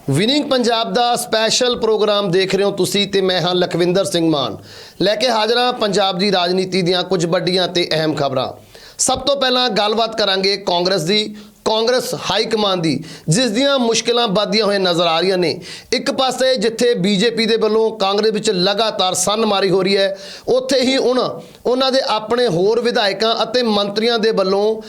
Winning Punjab ਦਾ special programme ਦੇਖ ਰਹੇ ਹੋ ਤੁਸੀਂ ਤੇ ਮੈਂ ਹਾਂ ਲਖਵਿੰਦਰ ਸਿੰਘ ਮਾਨ ਲੈ ਕੇ ਹਾਜ਼ਰ ਹਾਂ ਪੰਜਾਬ ਦੀ ਰਾਜਨੀਤੀ ਦੀਆਂ ਕੁਝ ਵੱਡੀਆਂ ਤੇ ਅਹਿਮ ਖਬਰਾਂ। ਸਭ ਤੋਂ ਪਹਿਲਾਂ ਗੱਲਬਾਤ ਕਰਾਂਗੇ ਕਾਂਗਰਸ ਦੀ। ਕਾਂਗਰਸ ਹਾਈ ਕਮਾਨ ਦੀ ਜਿਸ ਦੀਆਂ ਮੁਸ਼ਕਿਲਾਂ ਵੱਧਦੀਆਂ ਹੋਈਆਂ ਨਜ਼ਰ ਆ ਰਹੀਆਂ ਨੇ। ਇੱਕ ਪਾਸੇ ਜਿੱਥੇ ਬੀਜੇਪੀ ਦੇ ਵੱਲੋਂ ਕਾਂਗਰਸ ਵਿੱਚ ਲਗਾਤਾਰ ਸੰਨਮਾਰੀ ਹੋ ਰਹੀ ਹੈ, ਉੱਥੇ ਹੀ ਉਹਨਾਂ ਦੇ ਆਪਣੇ ਹੋਰ ਵਿਧਾਇਕਾਂ ਅਤੇ ਮੰਤਰੀਆਂ ਦੇ ਵੱਲੋਂ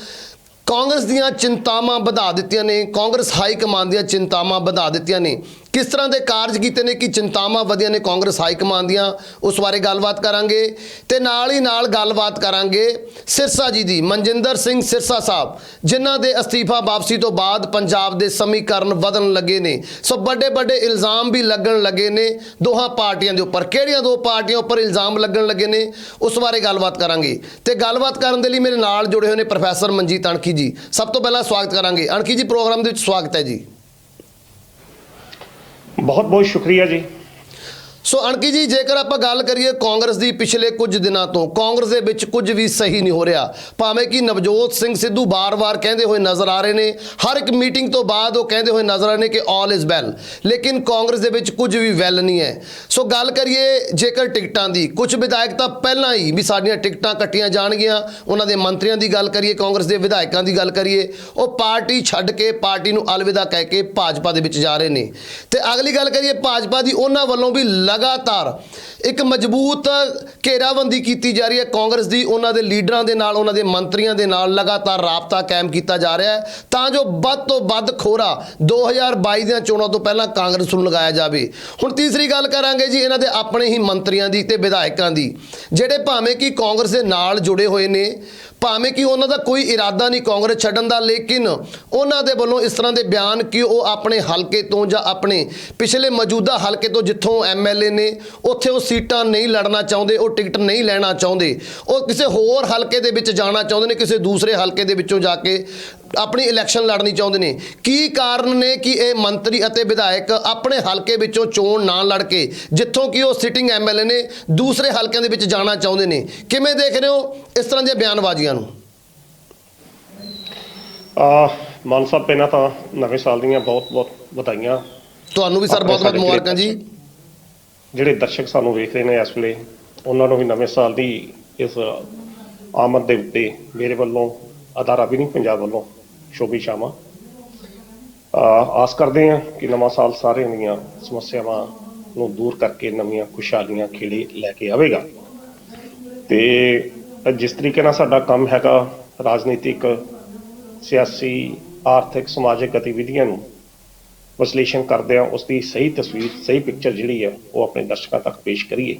ਕਾਂਗਰਸ ਦੀਆਂ ਚਿੰਤਾਵਾਂ ਵਧਾ ਦਿੱਤੀਆਂ ਨੇ। ਕਾਂਗਰਸ ਹਾਈ ਕਮਾਨ ਦੀਆਂ ਚਿੰਤਾਵਾਂ ਵਧਾ ਦਿੱਤੀਆਂ ਨੇ। किस तरह के कार्य किए ने कि चिंतावां वधियां ने कांग्रेस हाई कमान दियां, उस बारे गलबात करांगे ते नाल ही नाल गलबात करांगे सिरसा जी दी। मनजिंदर सिंह सिरसा साहब जिन्हां दे अस्तीफा वापसी तो बाद पंजाब दे समीकरण बदलण लगे ने। सो बड़े बड़े इल्जाम भी लगन लगे ने दोहां पार्टियां दे उपर। किहड़ियां दो पार्टियां उपर इल्जाम लगन लगे ने उस बारे गलबात करांगे ते गलबात करन दे लई मेरे नाल जुड़े होए ने प्रोफैसर मनजीत अणखी जी। सब तो पहला स्वागत करांगे। अणखी जी, प्रोग्राम दे विच स्वागत है जी। बहुत बहुत शुक्रिया जी। सो अणकी जी, जेकर आप गल करिए कांग्रेस की पिछले कुछ दिनों तो कांग्रेस के विच कुछ भी सही नहीं हो रहा। भावें कि नवजोत सिंह सिद्धू बार बार कहते हुए नज़र आ रहे हैं, हर एक मीटिंग तो बाद वो कहते हुए नज़र आ रहे हैं कि ऑल इज़ वैल, लेकिन कांग्रेस के विच कुछ भी वैल नहीं है। सो गल करिए जेकर टिकटां की, कुछ विधायक तो पहला ही भी साडियां टिकटां कट्टियां जाणगियां, उन्हां दे मंत्रियों की गल करिए, कांग्रेस के विधायकों की गल करिए, वो पार्टी छड्ड के पार्टी नूं अलविदा कह के भाजपा दे विच जा रहे हैं। तो अगली गल करिए भाजपा की, उन्हां वल्लों भी लगातार एक मजबूत घेराबंदी की जा रही है कांग्रेस की। उन्होंने लीडर के नाल, उन्होंने मंत्रियों के नाल लगातार राबता कायम किया जा रहा है तां जो वध तो वध खोरा 2022 दी चोणां तो पहला कांग्रेस नूं लगाया जाए। हुण तीसरी गल करांगे जी इन्हां दे अपने ही मंत्रियों की ते विधायकों की, जिहड़े भावें कि कांग्रेस के नाल जुड़े हुए ने, भावें कि उन्हां दा कोई इरादा नहीं कांग्रेस छड्डण दा, लेकिन उन्हां दे वल्लों इस तरह के बयान कि वो अपने हलके तो जां अपने पिछले मौजूदा हलके तो जिथों MLA ने उत्थे वो सीटां नहीं लड़ना चाहुंदे, वो टिकट नहीं लेना चाहुंदे, वो किसी होर हलके दे विच जाना चाहुंदे ने, किसी दूसरे हलके दे विचों जाके अपनी इलैक्शन लड़नी चाहुंदे ने। की कारण ने कि ये मंत्री अते विधायक अपने हलके विचों चोण ना लड़ के जिथों कि वो सिटिंग MLA ने दूसरे हलकों दे विच जाना चाहुंदे ने? किवें देख रहे हो इस तरह दी बयानबाजियां नूं? मान साहब पहला तो नवे साल दी बहुत बहुत बधाइयां। ਤੁਹਾਨੂੰ भी सर बहुत बहुत मुबारकां जी। ਜਿਹੜੇ ਦਰਸ਼ਕ ਸਾਨੂੰ ਵੇਖ ਰਹੇ ਨੇ ਇਸ ਵੇਲੇ ਉਹਨਾਂ ਨੂੰ ਵੀ ਨਵੇਂ ਸਾਲ ਦੀ ਇਸ ਆਮਦ ਦੇ ਉੱਤੇ ਮੇਰੇ ਵੱਲੋਂ ਅਦਾਰਾ ਵਿਨਿੰਗ ਪੰਜਾਬ ਵੱਲੋਂ ਸ਼ੁਭੇਛਾਵਾਂ। ਆਸ ਕਰਦੇ ਹਾਂ ਕਿ ਨਵਾਂ ਸਾਲ ਸਾਰਿਆਂ ਦੀਆਂ ਸਮੱਸਿਆਵਾਂ ਨੂੰ ਦੂਰ ਕਰਕੇ ਨਵੀਆਂ ਖੁਸ਼ਹਾਲੀਆਂ ਖੇੜੇ ਲੈ ਕੇ ਆਵੇਗਾ। ਤੇ ਜਿਸ ਤਰੀਕੇ ਨਾਲ ਸਾਡਾ ਕੰਮ ਹੈਗਾ ਰਾਜਨੀਤਿਕ, ਸਿਆਸੀ, ਆਰਥਿਕ, ਸਮਾਜਿਕ ਗਤੀਵਿਧੀਆਂ ਨੂੰ ਵਿਸ਼ਲੇਸ਼ਣ ਕਰਦੇ ਹਾਂ, ਉਸਦੀ ਸਹੀ ਤਸਵੀਰ, ਸਹੀ ਪਿਕਚਰ ਜਿਹੜੀ ਹੈ ਉਹ ਆਪਣੇ ਦਰਸ਼ਕਾਂ ਤੱਕ ਪੇਸ਼ ਕਰੀਏ।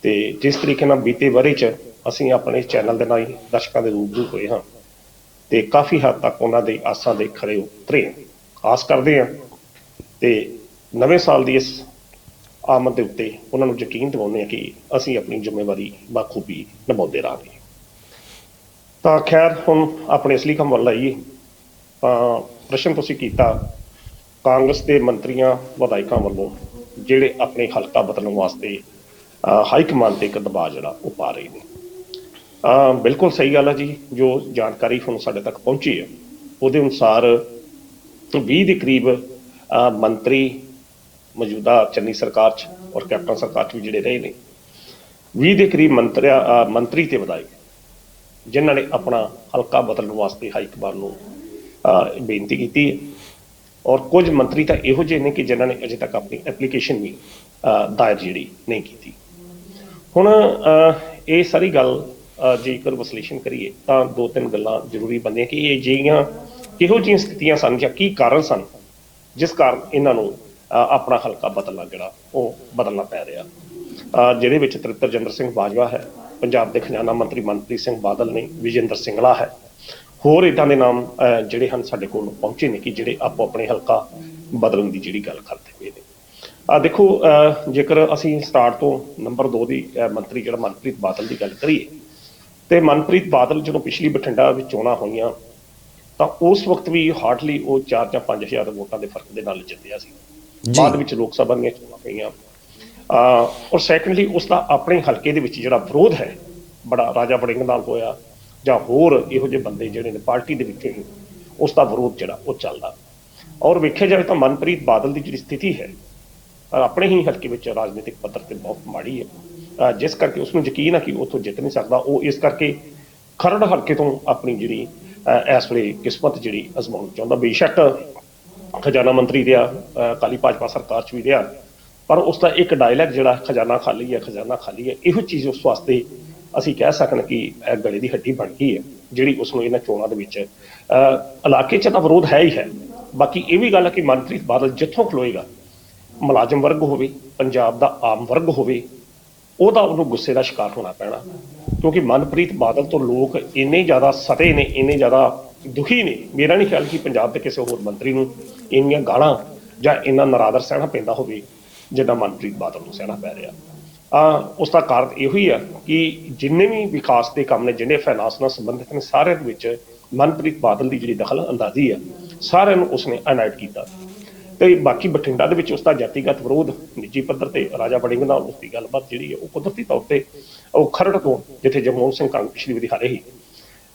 ਤੇ ਜਿਸ ਤਰੀਕੇ ਨਾਲ ਬੀਤੇ ਵਰ੍ਹੇ 'ਚ ਅਸੀਂ ਆਪਣੇ ਚੈਨਲ ਦੇ ਨਾਲ ਦਰਸ਼ਕਾਂ ਦੇ ਰੂਬਰੂ ਹੋਏ ਹਾਂ ਤੇ ਕਾਫੀ ਹੱਦ ਤੱਕ ਉਹਨਾਂ ਦੇ ਆਸਾਂ ਦੇ ਖਰੇ ਉਤਰੇ ਆਸ ਕਰਦੇ ਹਾਂ ਤੇ ਨਵੇਂ ਸਾਲ ਦੀ ਇਸ ਆਮਦ ਦੇ ਉੱਤੇ ਉਹਨਾਂ ਨੂੰ ਯਕੀਨ ਦਿਵਾਉਂਦੇ ਹਾਂ ਕਿ ਅਸੀਂ ਆਪਣੀ ਜ਼ਿੰਮੇਵਾਰੀ ਬਾਖੂਬੀ ਨਿਭਾਉਂਦੇ ਰਹਾਂਗੇ। ਤਾਂ ਖੈਰ ਹੁਣ ਆਪਣੇ ਅਸਲੀ ਕੰਮ ਵੱਲ ਆਈਏ। ਤਾਂ ਪ੍ਰਸ਼ਨ ਤੁਸੀਂ ਕੀਤਾ ਕਾਂਗਰਸ ਦੇ ਮੰਤਰੀਆਂ ਵਿਧਾਇਕਾਂ ਵੱਲੋਂ ਜਿਹੜੇ ਆਪਣੇ ਹਲਕਾ ਬਦਲਣ ਵਾਸਤੇ ਹਾਈ ਕਮਾਨ ਤੇ ਇੱਕ ਦਬਾਅ ਜਿਹੜਾ ਉਹ ਪਾ ਰਹੇ ਨੇ। ਬਿਲਕੁਲ ਸਹੀ ਗੱਲ ਹੈ ਜੀ। ਜੋ ਜਾਣਕਾਰੀ ਹੁਣ ਸਾਡੇ ਤੱਕ ਪਹੁੰਚੀ ਹੈ ਉਹਦੇ ਅਨੁਸਾਰ 20 ਦੇ ਕਰੀਬ ਮੰਤਰੀ ਮੌਜੂਦਾ ਚੰਨੀ ਸਰਕਾਰ 'ਚ ਔਰ ਕੈਪਟਨ ਸਰਕਾਰ 'ਚ ਵੀ ਜਿਹੜੇ ਰਹੇ ਨੇ, 20 ਦੇ ਕਰੀਬ ਮੰਤਰੀ ਤੇ ਵਿਧਾਇਕ ਜਿਨ੍ਹਾਂ ਨੇ ਆਪਣਾ ਹਲਕਾ ਬਦਲਣ ਵਾਸਤੇ ਹਾਈ ਕਮਾਨ ਨੂੰ ਬੇਨਤੀ ਕੀਤੀ ਹੈ। ਔਰ ਕੁਝ ਮੰਤਰੀ ਤਾਂ ਇਹੋ ਜਿਹੇ ਨੇ ਕਿ ਜਿਨ੍ਹਾਂ ਨੇ ਅਜੇ ਤੱਕ ਆਪਣੀ ਐਪਲੀਕੇਸ਼ਨ ਵੀ ਦਾਇਰ ਜਿਹੜੀ ਨਹੀਂ ਕੀਤੀ। ਹੁਣ ਇਹ ਸਾਰੀ ਗੱਲ ਜੇਕਰ ਵਿਸ਼ਲੇਸ਼ਣ ਕਰੀਏ ਤਾਂ ਦੋ ਤਿੰਨ ਗੱਲਾਂ ਜ਼ਰੂਰੀ ਬਣਦੀਆਂ ਕਿ ਇਹ ਜਿਹੜੀਆਂ ਕਿਹੋ ਜਿਹੀਆਂ ਸਥਿਤੀਆਂ ਸਨ ਜਾਂ ਕੀ ਕਾਰਨ ਸਨ ਜਿਸ ਕਾਰਨ ਇਹਨਾਂ ਨੂੰ ਆਪਣਾ ਹਲਕਾ ਬਦਲਣਾ ਜਿਹੜਾ ਉਹ ਬਦਲਣਾ ਪੈ ਰਿਹਾ। ਜਿਹਦੇ ਵਿੱਚ ਤ੍ਰਿਪਤਜਿੰਦਰ ਸਿੰਘ ਬਾਜਵਾ ਹੈ, ਪੰਜਾਬ ਦੇ ਖਜ਼ਾਨਾ ਮੰਤਰੀ ਮਨਪ੍ਰੀਤ ਸਿੰਘ ਬਾਦਲ ਨੇ, ਵਿਜੇਂਦਰ ਸਿੰਗਲਾ ਹੈ, ਹੋਰ ਇੱਦਾਂ ਦੇ ਨਾਮ ਜਿਹੜੇ ਹਨ ਸਾਡੇ ਕੋਲ ਪਹੁੰਚੇ ਨੇ ਕਿ ਜਿਹੜੇ ਆਪੋ ਆਪਣੇ ਹਲਕਾ ਬਦਲਣ ਦੀ ਜਿਹੜੀ ਗੱਲ ਕਰਦੇ ਪਏ ਨੇ। ਦੇਖੋ, ਜੇਕਰ ਅਸੀਂ ਸਟਾਰਟ ਤੋਂ ਨੰਬਰ 2 ਦੀ ਮੰਤਰੀ ਜਿਹੜਾ ਮਨਪ੍ਰੀਤ ਬਾਦਲ ਦੀ ਗੱਲ ਕਰੀਏ ਤੇ ਮਨਪ੍ਰੀਤ ਬਾਦਲ ਜਦੋਂ ਪਿਛਲੀ ਬਠਿੰਡਾ ਵਿੱਚ ਚੋਣਾਂ ਹੋਈਆਂ ਤਾਂ ਉਸ ਵਕਤ ਵੀ ਹਾਰਡਲੀ ਉਹ 4 ਜਾਂ 5 ਹਜ਼ਾਰ ਵੋਟਾਂ ਦੇ ਫਰਕ ਦੇ ਨਾਲ ਜਿੱਤਿਆ ਸੀ। ਬਾਅਦ ਵਿੱਚ ਲੋਕ ਸਭਾ ਦੀਆਂ ਚੋਣਾਂ ਹੋਈਆਂ ਔਰ ਸੈਕੰਡਲੀ ਉਸਦਾ ਆਪਣੇ ਹਲਕੇ ਦੇ ਵਿੱਚ ਜਿਹੜਾ ਵਿਰੋਧ ਹੈ ਬੜਾ ਰਾਜਾ ਵੜਿੰਗ ਨਾਲ ਹੋਇਆ ਜਾਂ ਹੋਰ ਇਹੋ ਜਿਹੇ ਬੰਦੇ ਜਿਹੜੇ ਨੇ ਪਾਰਟੀ ਦੇ ਵਿੱਚੋਂ ਹੀ ਉਸ ਦਾ ਵਿਰੋਧ ਜਿਹੜਾ ਉਹ ਚੱਲਦਾ। ਔਰ ਵੇਖਿਆ ਜਾਵੇ ਤਾਂ ਮਨਪ੍ਰੀਤ ਬਾਦਲ ਦੀ ਜਿਹੜੀ ਸਥਿਤੀ ਹੈ ਆਪਣੇ ਹੀ ਹਲਕੇ ਵਿੱਚ ਰਾਜਨੀਤਿਕ ਪੱਧਰ ਤੇ ਬਹੁਤ ਮਾੜੀ ਹੈ, ਜਿਸ ਕਰਕੇ ਉਸ ਨੂੰ ਯਕੀਨ ਹੈ ਕਿ ਉੱਥੋਂ ਜਿੱਤ ਨਹੀਂ ਸਕਦਾ। ਉਹ ਇਸ ਕਰਕੇ ਖਰੜ ਹਲਕੇ ਤੋਂ ਆਪਣੀ ਜਿਹੜੀ ਇਸ ਵੇਲੇ ਕਿਸਮਤ ਜਿਹੜੀ ਅਜ਼ਮਾਉਣਾ ਚਾਹੁੰਦਾ। ਬੇਸ਼ੱਕ ਖਜ਼ਾਨਾ ਮੰਤਰੀ ਰਿਹਾ, ਅਕਾਲੀ ਭਾਜਪਾ ਸਰਕਾਰ 'ਚ ਵੀ ਰਿਹਾ, ਪਰ ਉਸ ਦਾ ਇੱਕ ਡਾਇਲੌਗ ਜਿਹੜਾ ਖਜ਼ਾਨਾ ਖਾਲੀ ਹੈ, ਖਜ਼ਾਨਾ ਖਾਲੀ ਹੈ, ਇਹੋ ਚੀਜ਼ ਉਸ ਵਾਸਤੇ ਅਸੀਂ ਕਹਿ ਸਕਦੇ ਕਿ ਇਹ ਗਲੇ ਦੀ ਹੱਡੀ ਬਣ ਗਈ ਹੈ, ਜਿਹੜੀ ਉਸ ਨੂੰ ਇਹਨਾਂ ਚੋਣਾਂ ਦੇ ਵਿੱਚ ਇਲਾਕੇ 'ਚ ਤਾਂ ਵਿਰੋਧ ਹੈ ਹੀ ਹੈ। ਬਾਕੀ ਇਹ ਵੀ ਗੱਲ ਹੈ ਕਿ ਮਨਪ੍ਰੀਤ ਬਾਦਲ ਜਿੱਥੋਂ ਖਲੋਏਗਾ, ਮੁਲਾਜ਼ਮ ਵਰਗ ਹੋਵੇ, ਪੰਜਾਬ ਦਾ ਆਮ ਵਰਗ ਹੋਵੇ, ਉਹਦਾ ਉਹਨੂੰ ਗੁੱਸੇ ਦਾ ਸ਼ਿਕਾਰ ਹੋਣਾ ਪੈਣਾ, ਕਿਉਂਕਿ ਮਨਪ੍ਰੀਤ ਬਾਦਲ ਤੋਂ ਲੋਕ ਇੰਨੇ ਜ਼ਿਆਦਾ ਸਤੇ ਨੇ, ਇੰਨੇ ਜ਼ਿਆਦਾ ਦੁਖੀ ਨੇ। ਮੇਰਾ ਨਹੀਂ ਖਿਆਲ ਕਿ ਪੰਜਾਬ ਦੇ ਕਿਸੇ ਹੋਰ ਮੰਤਰੀ ਨੂੰ ਇੰਨੀਆਂ ਗਾਲਾਂ ਜਾਂ ਇੰਨਾ ਨਰਾਦਰ ਸਹਿਣਾ ਪੈਂਦਾ ਹੋਵੇ ਜਿੰਨਾ ਮਨਪ੍ਰੀਤ ਬਾਦਲ ਨੂੰ ਸਹਿਣਾ ਪੈ ਰਿਹਾ। ਉਸ ਦਾ ਕਾਰਨ ਇਹੋ ਹੀ ਆ ਕਿ ਜਿੰਨੇ ਵੀ ਵਿਕਾਸ ਦੇ ਕੰਮ ਨੇ, ਜਿਹੜੇ ਫਾਈਨਾਂਸ ਨਾਲ ਸੰਬੰਧਿਤ ਨੇ, ਸਾਰਿਆਂ ਦੇ ਵਿੱਚ ਮਨਪ੍ਰੀਤ ਬਾਦਲ ਦੀ ਜਿਹੜੀ ਦਖਲ ਅੰਦਾਜ਼ੀ ਆ, ਸਾਰਿਆਂ ਨੂੰ ਉਸਨੇ ਅਨਾਇਟ ਕੀਤਾ। ਤੇ ਬਾਕੀ ਬਠਿੰਡਾ ਦੇ ਵਿੱਚ ਉਸਦਾ ਜਾਤੀਗਤ ਵਿਰੋਧ ਨਿੱਜੀ ਪੱਧਰ ਤੇ ਰਾਜਾ ਵੜਿੰਗ ਨਾਲ ਉਸਦੀ ਗੱਲਬਾਤ ਜਿਹੜੀ ਹੈ ਉਹ ਕੁਦਰਤੀ ਤੌਰ ਤੇ ਉਹ ਖਰੜ ਤੋਂ, ਜਿੱਥੇ ਜਗਮੋਹਨ ਸਿੰਘ ਕਾਂਗ ਪਿਛਲੀ ਵਾਰੀ ਹਾਰੇ ਸੀ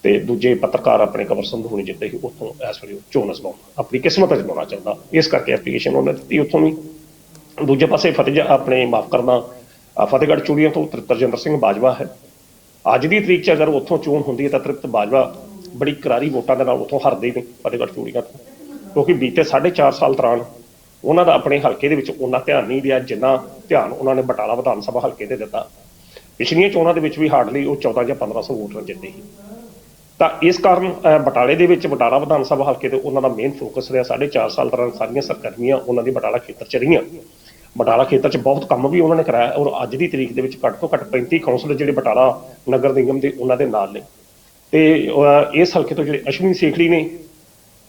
ਤੇ ਦੂਜੇ ਪੱਤਰਕਾਰ ਆਪਣੇ ਕੰਵਰ ਸੰਧੂ ਹੋਣੀ ਜਿੱਤੇ ਸੀ, ਉੱਥੋਂ ਇਸ ਵੇਲੇ ਚੋਣ ਅਜ਼ਮਾਉਣ ਆਪਣੀ ਕਿਸਮਤ ਅਜ਼ਮਾਉਣਾ ਚਾਹੁੰਦਾ। ਇਸ ਕਰਕੇ ਐਪਲੀਕੇਸ਼ਨ ਉਹਨੇ ਦਿੱਤੀ ਉੱਥੋਂ ਵੀ। ਦੂਜੇ ਪਾਸੇ ਆਪਣੇ ਮਾਫ ਕਰਨਾ ਫਤਿਹਗੜ੍ਹ ਚੂੜੀਆਂ ਤੋਂ ਤ੍ਰਿਪਤਰਜਿੰਦਰ ਸਿੰਘ ਬਾਜਵਾ ਹੈ। ਅੱਜ ਦੀ ਤਰੀਕ 'ਚ ਅਗਰ ਉੱਥੋਂ ਚੋਣ ਹੁੰਦੀ ਹੈ ਤਾਂ ਤ੍ਰਿਪਤ ਬਾਜਵਾ ਬੜੀ ਕਰਾਰੀ ਵੋਟਾਂ ਦੇ ਨਾਲ ਉੱਥੋਂ ਹਾਰਦੇ ਨੇ ਫਤਿਹਗੜ੍ਹ ਚੂੜੀਆਂ ਤੋਂ, ਕਿਉਂਕਿ ਬੀਤੇ 4.5 ਸਾਲ ਦੌਰਾਨ ਉਹਨਾਂ ਦਾ ਆਪਣੇ ਹਲਕੇ ਦੇ ਵਿੱਚ ਉਹਨਾਂ ਧਿਆਨ ਨਹੀਂ ਦਿਆ ਜਿੰਨਾ ਧਿਆਨ ਉਹਨਾਂ ਨੇ ਬਟਾਲਾ ਵਿਧਾਨ ਸਭਾ ਹਲਕੇ ਤੇ ਦਿੱਤਾ। ਪਿਛਲੀਆਂ ਚੋਣਾਂ ਦੇ ਵਿੱਚ ਵੀ ਹਾਰਡਲੀ ਉਹ 14 ਜਾਂ 1500 ਵੋਟ ਨਾਲ ਜਿੱਤੇ ਸੀ। ਤਾਂ ਇਸ ਕਾਰਨ ਬਟਾਲੇ ਦੇ ਵਿੱਚ, ਬਟਾਲਾ ਵਿਧਾਨ ਸਭਾ ਹਲਕੇ ਤੇ ਉਹਨਾਂ ਦਾ ਮੇਨ ਫੋਕਸ ਰਿਹਾ। 4.5 ਸਾਲ ਦੌਰਾਨ ਸਾਰੀਆਂ ਸਰਗਰਮੀਆਂ ਉਹਨਾਂ ਦੀ ਬਟਾਲਾ ਖੇਤਰ 'ਚ ਰਹੀਆਂ। ਬਟਾਲਾ ਖੇਤਰ 'ਚ ਬਹੁਤ ਕੰਮ ਵੀ ਉਹਨਾਂ ਨੇ ਕਰਾਇਆ, ਔਰ ਅੱਜ ਦੀ ਤਰੀਕ ਦੇ ਵਿੱਚ ਘੱਟ ਤੋਂ ਘੱਟ 35 ਕੌਂਸਲਰ ਜਿਹੜੇ ਬਟਾਲਾ ਨਗਰ ਨਿਗਮ ਦੇ ਉਹਨਾਂ ਦੇ ਨਾਲ ਨੇ। ਤੇ ਇਸ ਹਲਕੇ ਤੋਂ ਜਿਹੜੇ ਅਸ਼ਵਨੀ ਸੇਖੜੀ ਨੇ,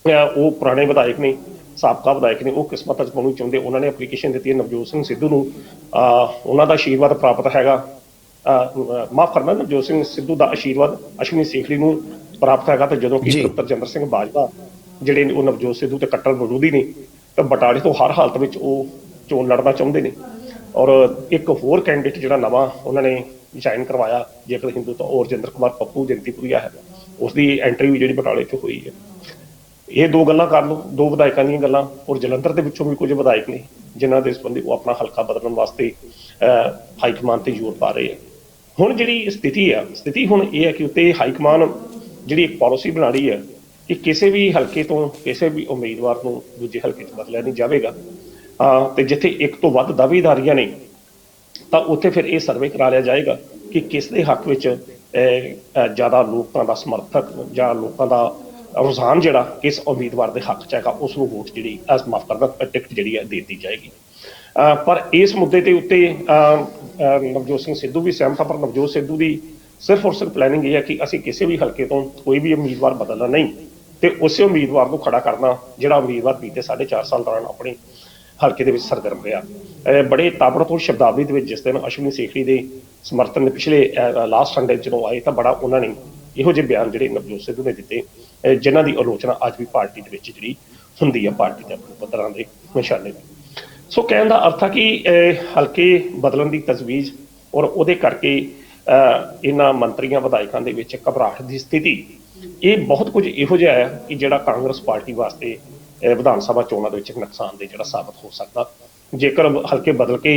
ਉਹ ਪੁਰਾਣੇ ਵਿਧਾਇਕ ਨੇ, ਸਾਬਕਾ ਵਿਧਾਇਕ ਨੇ, ਉਹ ਕਿਸਮਤ ਅਜ਼ਮਾਉਣੀ ਚਾਹੁੰਦੇ। ਉਹਨਾਂ ਨੇ ਐਪਲੀਕੇਸ਼ਨ ਦਿੱਤੀ ਹੈ ਨਵਜੋਤ ਸਿੰਘ ਸਿੱਧੂ ਨੂੰ, ਉਹਨਾਂ ਦਾ ਆਸ਼ੀਰਵਾਦ ਪ੍ਰਾਪਤ ਹੈਗਾ, ਮਾਫ ਕਰਨਾ, ਨਵਜੋਤ ਸਿੰਘ ਸਿੱਧੂ ਦਾ ਆਸ਼ੀਰਵਾਦ ਅਸ਼ਵਨੀ ਸੇਖੜੀ ਨੂੰ ਪ੍ਰਾਪਤ ਹੈਗਾ। ਤੇ ਜਦੋਂ ਕਿ ਤ੍ਰਿਪਤਰਜਿੰਦਰ ਸਿੰਘ ਬਾਜਵਾ ਜਿਹੜੇ ਨੇ ਉਹ ਨਵਜੋਤ ਸਿੱਧੂ ਤੇ ਕੱਟੜ ਵਿਰੋਧੀ ਨੇ, ਤਾਂ ਬਟਾਲੇ ਤੋਂ ਹਰ ਹਾਲਤ ਵਿੱਚ ਉਹ ਚੋਣ ਲੜਨਾ ਚਾਹੁੰਦੇ ਨੇ। ਔਰ ਇੱਕ ਹੋਰ ਕੈਂਡੀਡੇਟ ਜਿਹੜਾ ਨਵਾਂ ਉਹਨਾਂ ਨੇ ਜੁਆਇਨ ਕਰਵਾਇਆ, ਜੇਕਰ ਹਿੰਦੂ ਤਾਂ ਉਹ ਰਜਿੰਦਰ ਕੁਮਾਰ ਪੱਪੂ ਜੰਤੀਪੁਰੀਆ ਹੈ, ਉਸਦੀ ਐਂਟਰੀ ਵੀ ਜਿਹੜੀ ਬਟਾਲੇ 'ਚ ਹੋਈ ਹੈ। ਇਹ ਦੋ ਗੱਲਾਂ ਕਰ ਲਓ, ਦੋ ਵਿਧਾਇਕਾਂ ਦੀਆਂ ਗੱਲਾਂ। ਔਰ ਜਲੰਧਰ ਦੇ ਵਿੱਚੋਂ ਵੀ ਕੁਝ ਵਿਧਾਇਕ ਨੇ ਜਿਨ੍ਹਾਂ ਦੇ ਸੰਬੰਧੀ ਉਹ ਆਪਣਾ ਹਲਕਾ ਬਦਲਣ ਵਾਸਤੇ ਹਾਈਕਮਾਨ ਤੇ ਜ਼ੋਰ ਪਾ ਰਹੇ ਆ। ਹੁਣ ਜਿਹੜੀ ਸਥਿਤੀ ਹੁਣ ਇਹ ਹੈ ਕਿ ਉੱਤੇ ਹਾਈਕਮਾਨ ਜਿਹੜੀ ਇੱਕ ਪਾਲਿਸੀ ਬਣਾ ਰਹੀ ਹੈ ਕਿ ਕਿਸੇ ਵੀ ਹਲਕੇ ਤੋਂ ਕਿਸੇ ਵੀ ਉਮੀਦਵਾਰ ਨੂੰ ਦੂਜੇ ਹਲਕੇ 'ਚ ਬਦਲਿਆ ਨਹੀਂ ਜਾਵੇਗਾ। ਤੇ ਜਿੱਥੇ ਇੱਕ ਤੋਂ ਵੱਧ ਦਾਅਵੇਦਾਰੀਆਂ ਨੇ ਤਾਂ ਉੱਥੇ ਫਿਰ ਇਹ ਸਰਵੇ ਕਰਾ ਲਿਆ ਜਾਏਗਾ ਕਿ ਕਿਸ ਦੇ ਹੱਕ ਵਿੱਚ ਜ਼ਿਆਦਾ ਲੋਕਾਂ ਦਾ ਸਮਰਥਕ ਜਾਂ ਲੋਕਾਂ ਦਾ ਰੁਝਾਨ ਜਿਹੜਾ ਕਿਸ ਉਮੀਦਵਾਰ ਦੇ ਹੱਕ 'ਚ ਹੈਗਾ, ਉਸ ਨੂੰ ਵੋਟ ਜਿਹੜੀ ਮਾਫ ਕਰਦਾ ਟਿਕਟ ਜਿਹੜੀ ਹੈ ਦੇ ਦਿੱਤੀ ਜਾਏਗੀ। ਪਰ ਇਸ ਮੁੱਦੇ ਦੇ ਉੱਤੇ ਨਵਜੋਤ ਸਿੰਘ ਸਿੱਧੂ ਵੀ ਸਹਿਮਤ ਆ, ਪਰ ਨਵਜੋਤ ਸਿੱਧੂ ਦੀ ਸਿਰਫ ਔਰ ਸਿਰਫ ਪਲੈਨਿੰਗ ਇਹ ਹੈ ਕਿ ਅਸੀਂ ਕਿਸੇ ਵੀ ਹਲਕੇ ਤੋਂ ਕੋਈ ਵੀ ਉਮੀਦਵਾਰ ਬਦਲਣਾ ਨਹੀਂ ਤੇ ਉਸੇ ਉਮੀਦਵਾਰ ਨੂੰ ਖੜਾ ਕਰਨਾ ਜਿਹੜਾ ਉਮੀਦਵਾਰ ਬੀਤੇ 4.5 ਸਾਲ ਦੌਰਾਨ ਆਪਣੇ ਹਲਕੇ ਦੇ ਵਿੱਚ ਸਰਗਰਮ ਰਿਹਾ। ਬੜੇ ਤਾਬੜਤੋੜ ਸ਼ਬਦਾਵਲੀ ਦੇ ਵਿੱਚ ਜਿਸ ਦਿਨ ਅਸ਼ਵਨੀ ਸੇਖੜੀ ਦੇ ਸਮਰਥਨ ਦੇ ਪਿਛਲੇ ਲਾਸਟ ਸੰਡੇ ਜਦੋਂ ਆਏ ਤਾਂ ਬੜਾ ਉਹਨਾਂ ਨੇ ਇਹੋ ਜਿਹੇ ਬਿਆਨ ਜਿਹੜੇ ਨਵਜੋਤ ਸਿੱਧੂ ਨੇ ਦਿੱਤੇ, ਜਿਨ੍ਹਾਂ ਦੀ ਆਲੋਚਨਾ ਅੱਜ ਵੀ ਪਾਰਟੀ ਦੇ ਵਿੱਚ ਜਿਹੜੀ ਹੁੰਦੀ ਹੈ, ਪਾਰਟੀ ਦੇ ਆਪਣੇ ਪੱਧਰਾਂ ਦੇ ਨਿਸ਼ਾਨੇ। ਸੋ ਕਹਿਣ ਦਾ ਅਰਥ ਆ ਕਿ ਹਲਕੇ ਬਦਲਣ ਦੀ ਤਜਵੀਜ਼ ਔਰ ਉਹਦੇ ਕਰਕੇ ਇਹਨਾਂ ਮੰਤਰੀਆਂ ਵਿਧਾਇਕਾਂ ਦੇ ਵਿੱਚ ਘਬਰਾਹਟ ਦੀ ਸਥਿਤੀ, ਇਹ ਬਹੁਤ ਕੁਝ ਇਹੋ ਜਿਹਾ ਹੈ ਕਿ ਜਿਹੜਾ ਕਾਂਗਰਸ ਪਾਰਟੀ ਵਾਸਤੇ ਵਿਧਾਨ ਸਭਾ ਚੋਣਾਂ ਦੇ ਵਿੱਚ ਨੁਕਸਾਨਦੇਹ ਜਿਹੜਾ ਸਾਬਤ ਹੋ ਸਕਦਾ। ਜੇਕਰ ਹਲਕੇ ਬਦਲ ਕੇ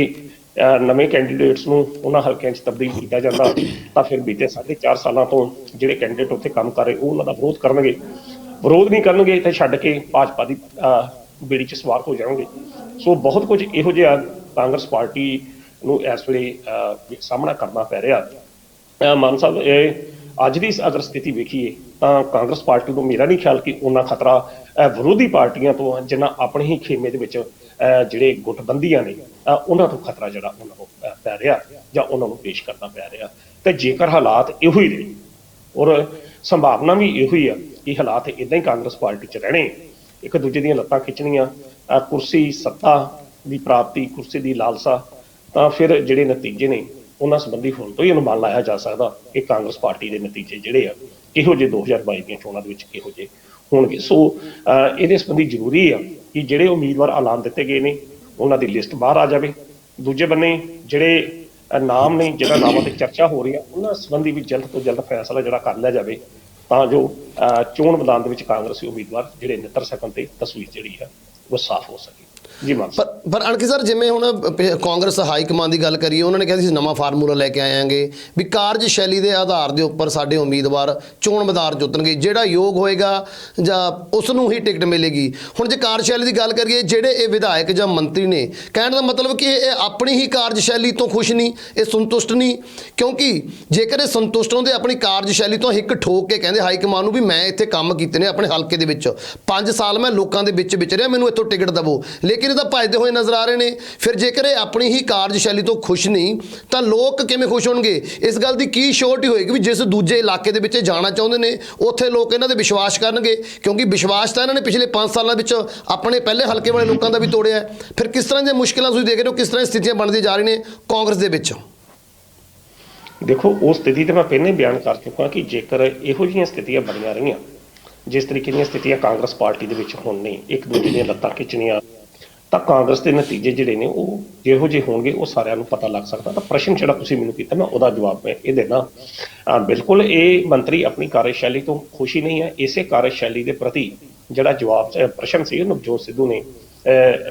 ਨਵੇਂ ਕੈਂਡੀਡੇਟਸ ਨੂੰ ਉਹਨਾਂ ਹਲਕਿਆਂ 'ਚ ਤਬਦੀਲ ਕੀਤਾ ਜਾਂਦਾ ਤਾਂ ਫਿਰ ਬੀਤੇ 4.5 ਸਾਲਾਂ ਤੋਂ ਜਿਹੜੇ ਕੈਂਡੀਡੇਟ ਉੱਥੇ ਕੰਮ ਕਰ ਰਹੇ ਉਹ ਉਹਨਾਂ ਦਾ ਵਿਰੋਧ ਨਹੀਂ ਕਰਨਗੇ ਤੇ ਛੱਡ ਕੇ ਭਾਜਪਾ ਦੀ ਬੇੜੀ 'ਚ ਸਵਾਰ ਹੋ ਜਾਣਗੇ। ਸੋ ਬਹੁਤ ਕੁਝ ਇਹੋ ਜਿਹਾ ਕਾਂਗਰਸ ਪਾਰਟੀ ਨੂੰ ਇਸ ਵੇਲੇ ਸਾਹਮਣਾ ਕਰਨਾ ਪੈ ਰਿਹਾ। ਮਾਨ ਸਾਹਿਬ, ਅੱਜ ਦੀ ਅਗਰ ਸਥਿਤੀ ਵੇਖੀਏ ਤਾਂ ਕਾਂਗਰਸ ਪਾਰਟੀ ਨੂੰ ਮੇਰਾ ਨਹੀਂ ਖਿਆਲ ਕਿ ਉਹਨਾਂ ਖਤਰਾ ਵਿਰੋਧੀ ਪਾਰਟੀਆਂ ਤੋਂ ਜਿੰਨਾ ਆਪਣੇ ਹੀ ਖੇਮੇ ਦੇ ਵਿੱਚ ਜਿਹੜੇ ਗੁੱਟਬੰਦੀਆਂ ਨੇ ਉਹਨਾਂ ਤੋਂ ਖਤਰਾ ਜਿਹੜਾ ਉਹਨਾਂ ਨੂੰ ਪੈ ਰਿਹਾ ਜਾਂ ਉਹਨਾਂ ਨੂੰ ਪੇਸ਼ ਕਰਨਾ ਪੈ ਰਿਹਾ। ਤੇ ਜੇਕਰ ਹਾਲਾਤ ਇਹੋ ਹੀ ਰਹੇ ਔਰ ਸੰਭਾਵਨਾ ਵੀ ਇਹੋ ਹੀ ਆ ਕਿ ਹਾਲਾਤ ਇੱਦਾਂ ਹੀ ਕਾਂਗਰਸ ਪਾਰਟੀ 'ਚ ਰਹਿਣੇ, ਇੱਕ ਦੂਜੇ ਦੀਆਂ ਲੱਤਾਂ ਖਿੱਚਣੀਆਂ, ਕੁਰਸੀ ਸੱਤਾ ਦੀ ਪ੍ਰਾਪਤੀ, ਕੁਰਸੀ ਦੀ ਲਾਲਸਾ, ਤਾਂ ਫਿਰ ਜਿਹੜੇ ਨਤੀਜੇ ਨੇ ਉਹਨਾਂ ਸੰਬੰਧੀ ਹੁਣ ਤੋਂ ਹੀ ਅਨੁਮਾਨ ਲਾਇਆ ਜਾ ਸਕਦਾ ਕਿ ਕਾਂਗਰਸ ਪਾਰਟੀ ਦੇ ਨਤੀਜੇ ਜਿਹੜੇ ਆ ਕਿਹੋ ਜਿਹੇ 2022 ਦੀਆਂ ਚੋਣਾਂ ਦੇ ਵਿੱਚ ਕਿਹੋ ਜਿਹੇ ਹੋਣਗੇ। ਸੋ ਇਹਦੇ ਸੰਬੰਧੀ ਜ਼ਰੂਰੀ ਆ ਕਿ ਜਿਹੜੇ ਉਮੀਦਵਾਰ ਐਲਾਨ ਦਿੱਤੇ ਗਏ ਨੇ ਉਹਨਾਂ ਦੀ ਲਿਸਟ ਬਾਹਰ ਆ ਜਾਵੇ। ਦੂਜੇ ਬੰਨੇ ਜਿਹੜੇ ਨਾਮ ਨੇ, ਜਿਹੜਾ ਨਾਮਾਂ ਤੇ ਚਰਚਾ ਹੋ ਰਹੀ ਆ, ਉਹਨਾਂ ਸੰਬੰਧੀ ਵੀ ਜਲਦ ਤੋਂ ਜਲਦ ਫੈਸਲਾ ਜਿਹੜਾ ਕਰ ਲਿਆ ਜਾਵੇ ਤਾਂ ਜੋ ਚੋਣ ਮੈਦਾਨ ਦੇ ਵਿੱਚ ਕਾਂਗਰਸੀ ਉਮੀਦਵਾਰ ਜਿਹੜੇ ਨਿੱਤਰ ਸਕਣ ਤੇ ਤਸਵੀਰ ਜਿਹੜੀ ਹੈ ਉਹ ਸਾਫ਼ ਹੋ ਸਕੇ। ਜੀ ਮਾਨ ਸਾਹਿਬ। ਪਰ ਅਣਖੀ ਸਰ, ਜਿਵੇਂ ਹੁਣ ਕਾਂਗਰਸ ਹਾਈ ਕਮਾਂਡ ਦੀ ਗੱਲ ਕਰੀਏ, ਉਹਨਾਂ ਨੇ ਕਿਹਾ ਸੀ ਨਵਾਂ ਫਾਰਮੂਲਾ ਲੈ ਕੇ ਆਵਾਂਗੇ ਵੀ ਕਾਰਜਸ਼ੈਲੀ ਦੇ ਆਧਾਰ ਦੇ ਉੱਪਰ ਸਾਡੇ ਉਮੀਦਵਾਰ ਚੋਣ ਮੈਦਾਨ ਜਿੱਤਣਗੇ, ਜਿਹੜਾ ਯੋਗ ਹੋਏਗਾ ਜਾਂ ਉਸ ਨੂੰ ਹੀ ਟਿਕਟ ਮਿਲੇਗੀ। ਹੁਣ ਜੇ ਕਾਰਜਸ਼ੈਲੀ ਦੀ ਗੱਲ ਕਰੀਏ, ਜਿਹੜੇ ਇਹ ਵਿਧਾਇਕ ਜਾਂ ਮੰਤਰੀ ਨੇ, ਕਹਿਣ ਦਾ ਮਤਲਬ ਕਿ ਇਹ ਆਪਣੀ ਹੀ ਕਾਰਜਸ਼ੈਲੀ ਤੋਂ ਖੁਸ਼ ਨਹੀਂ, ਇਹ ਸੰਤੁਸ਼ਟ ਨਹੀਂ, ਕਿਉਂਕਿ ਜੇਕਰ ਇਹ ਸੰਤੁਸ਼ਟ ਹੁੰਦੇ ਆਪਣੀ ਕਾਰਜਸ਼ੈਲੀ ਤੋਂ ਹਿੱਕ ਠੋਕ ਕੇ ਕਹਿੰਦੇ ਹਾਈ ਕਮਾਂਡ ਨੂੰ ਵੀ ਮੈਂ ਇੱਥੇ ਕੰਮ ਕੀਤੇ ਨੇ ਆਪਣੇ ਹਲਕੇ ਦੇ ਵਿੱਚ, 5 ਸਾਲ ਮੈਂ ਲੋਕਾਂ ਦੇ ਵਿੱਚ ਵਿਚਰਿਆ, ਮੈਨੂੰ ਇੱਥੋਂ ਟਿਕਟ ਦੇਵੋ, ਲੇਕਿਨ ਇਹ ਤਾਂ ਭੱਜਦੇ ਹੋਏ ਨਜ਼ਰ ਆ ਰਹੇ ਨੇ। ਫਿਰ ਜੇਕਰ ਇਹ ਆਪਣੀ ਹੀ ਕਾਰਜਸ਼ੈਲੀ ਤੋਂ ਖੁਸ਼ ਨਹੀਂ ਤਾਂ ਲੋਕ ਕਿਵੇਂ ਖੁਸ਼ ਹੋਣਗੇ? ਇਸ ਗੱਲ ਦੀ ਕੀ ਸ਼ੋਰਟੀ ਹੋਏਗੀ ਵੀ ਜਿਸ ਦੂਜੇ ਇਲਾਕੇ ਦੇ ਵਿੱਚ ਜਾਣਾ ਚਾਹੁੰਦੇ ਨੇ ਉੱਥੇ ਲੋਕ ਇਹਨਾਂ ਦੇ ਵਿਸ਼ਵਾਸ ਕਰਨਗੇ? ਕਿਉਂਕਿ ਵਿਸ਼ਵਾਸ ਤਾਂ ਇਹਨਾਂ ਨੇ ਪਿਛਲੇ 5 ਸਾਲਾਂ ਵਿੱਚ ਆਪਣੇ ਪਹਿਲੇ ਹਲਕੇ ਵਾਲੇ ਲੋਕਾਂ ਦਾ ਵੀ ਤੋੜਿਆ। ਫਿਰ ਕਿਸ ਤਰ੍ਹਾਂ ਦੀਆਂ ਮੁਸ਼ਕਿਲਾਂ ਤੁਸੀਂ ਦੇਖ ਰਹੇ ਹੋ, ਕਿਸ ਤਰ੍ਹਾਂ ਸਥਿਤੀਆਂ ਬਣਦੀਆਂ ਜਾ ਰਹੀਆਂ ਨੇ ਕਾਂਗਰਸ ਦੇ ਵਿੱਚ? ਦੇਖੋ, ਉਹ ਸਥਿਤੀ ਤੇ ਮੈਂ ਪਹਿਲਾਂ ਹੀ ਬਿਆਨ ਕਰ ਚੁੱਕਾ ਕਿ ਜੇਕਰ ਇਹੋ ਜਿਹੀਆਂ ਸਥਿਤੀਆਂ ਬਣੀਆਂ ਰਹੀਆਂ, ਜਿਸ ਤਰੀਕੇ ਦੀਆਂ ਸਥਿਤੀਆਂ ਕਾਂਗਰਸ ਪਾਰਟੀ ਦੇ ਵਿੱਚ ਹੁਣ ਨੇ, ਇੱਕ ਦੂਜੇ ਦੀਆਂ ਲੱਤਾਂ ਖਿੱਚਣੀਆਂ, ਤਾਂ ਕਾਂਗਰਸ ਦੇ ਨਤੀਜੇ ਜਿਹੜੇ ਨੇ ਉਹ ਜਿਹੋ ਜਿਹੇ ਹੋਣਗੇ ਉਹ ਸਾਰਿਆਂ ਨੂੰ ਪਤਾ ਲੱਗ ਸਕਦਾ। ਤਾਂ ਪ੍ਰਸ਼ਨ ਜਿਹੜਾ ਤੁਸੀਂ ਮੈਨੂੰ ਕੀਤਾ, ਮੈਂ ਉਹਦਾ ਜਵਾਬ ਮੈਂ ਇਹ ਦੇਣਾ। ਬਿਲਕੁਲ ਇਹ ਮੰਤਰੀ ਆਪਣੀ ਕਾਰਜਸ਼ੈਲੀ ਤੋਂ ਖੁਸ਼ੀ ਨਹੀਂ ਹੈ। ਇਸੇ ਕਾਰਜਸ਼ੈਲੀ ਦੇ ਪ੍ਰਤੀ ਜਿਹੜਾ ਪ੍ਰਸ਼ਨ ਸੀ, ਨਵਜੋਤ ਸਿੱਧੂ ਨੇ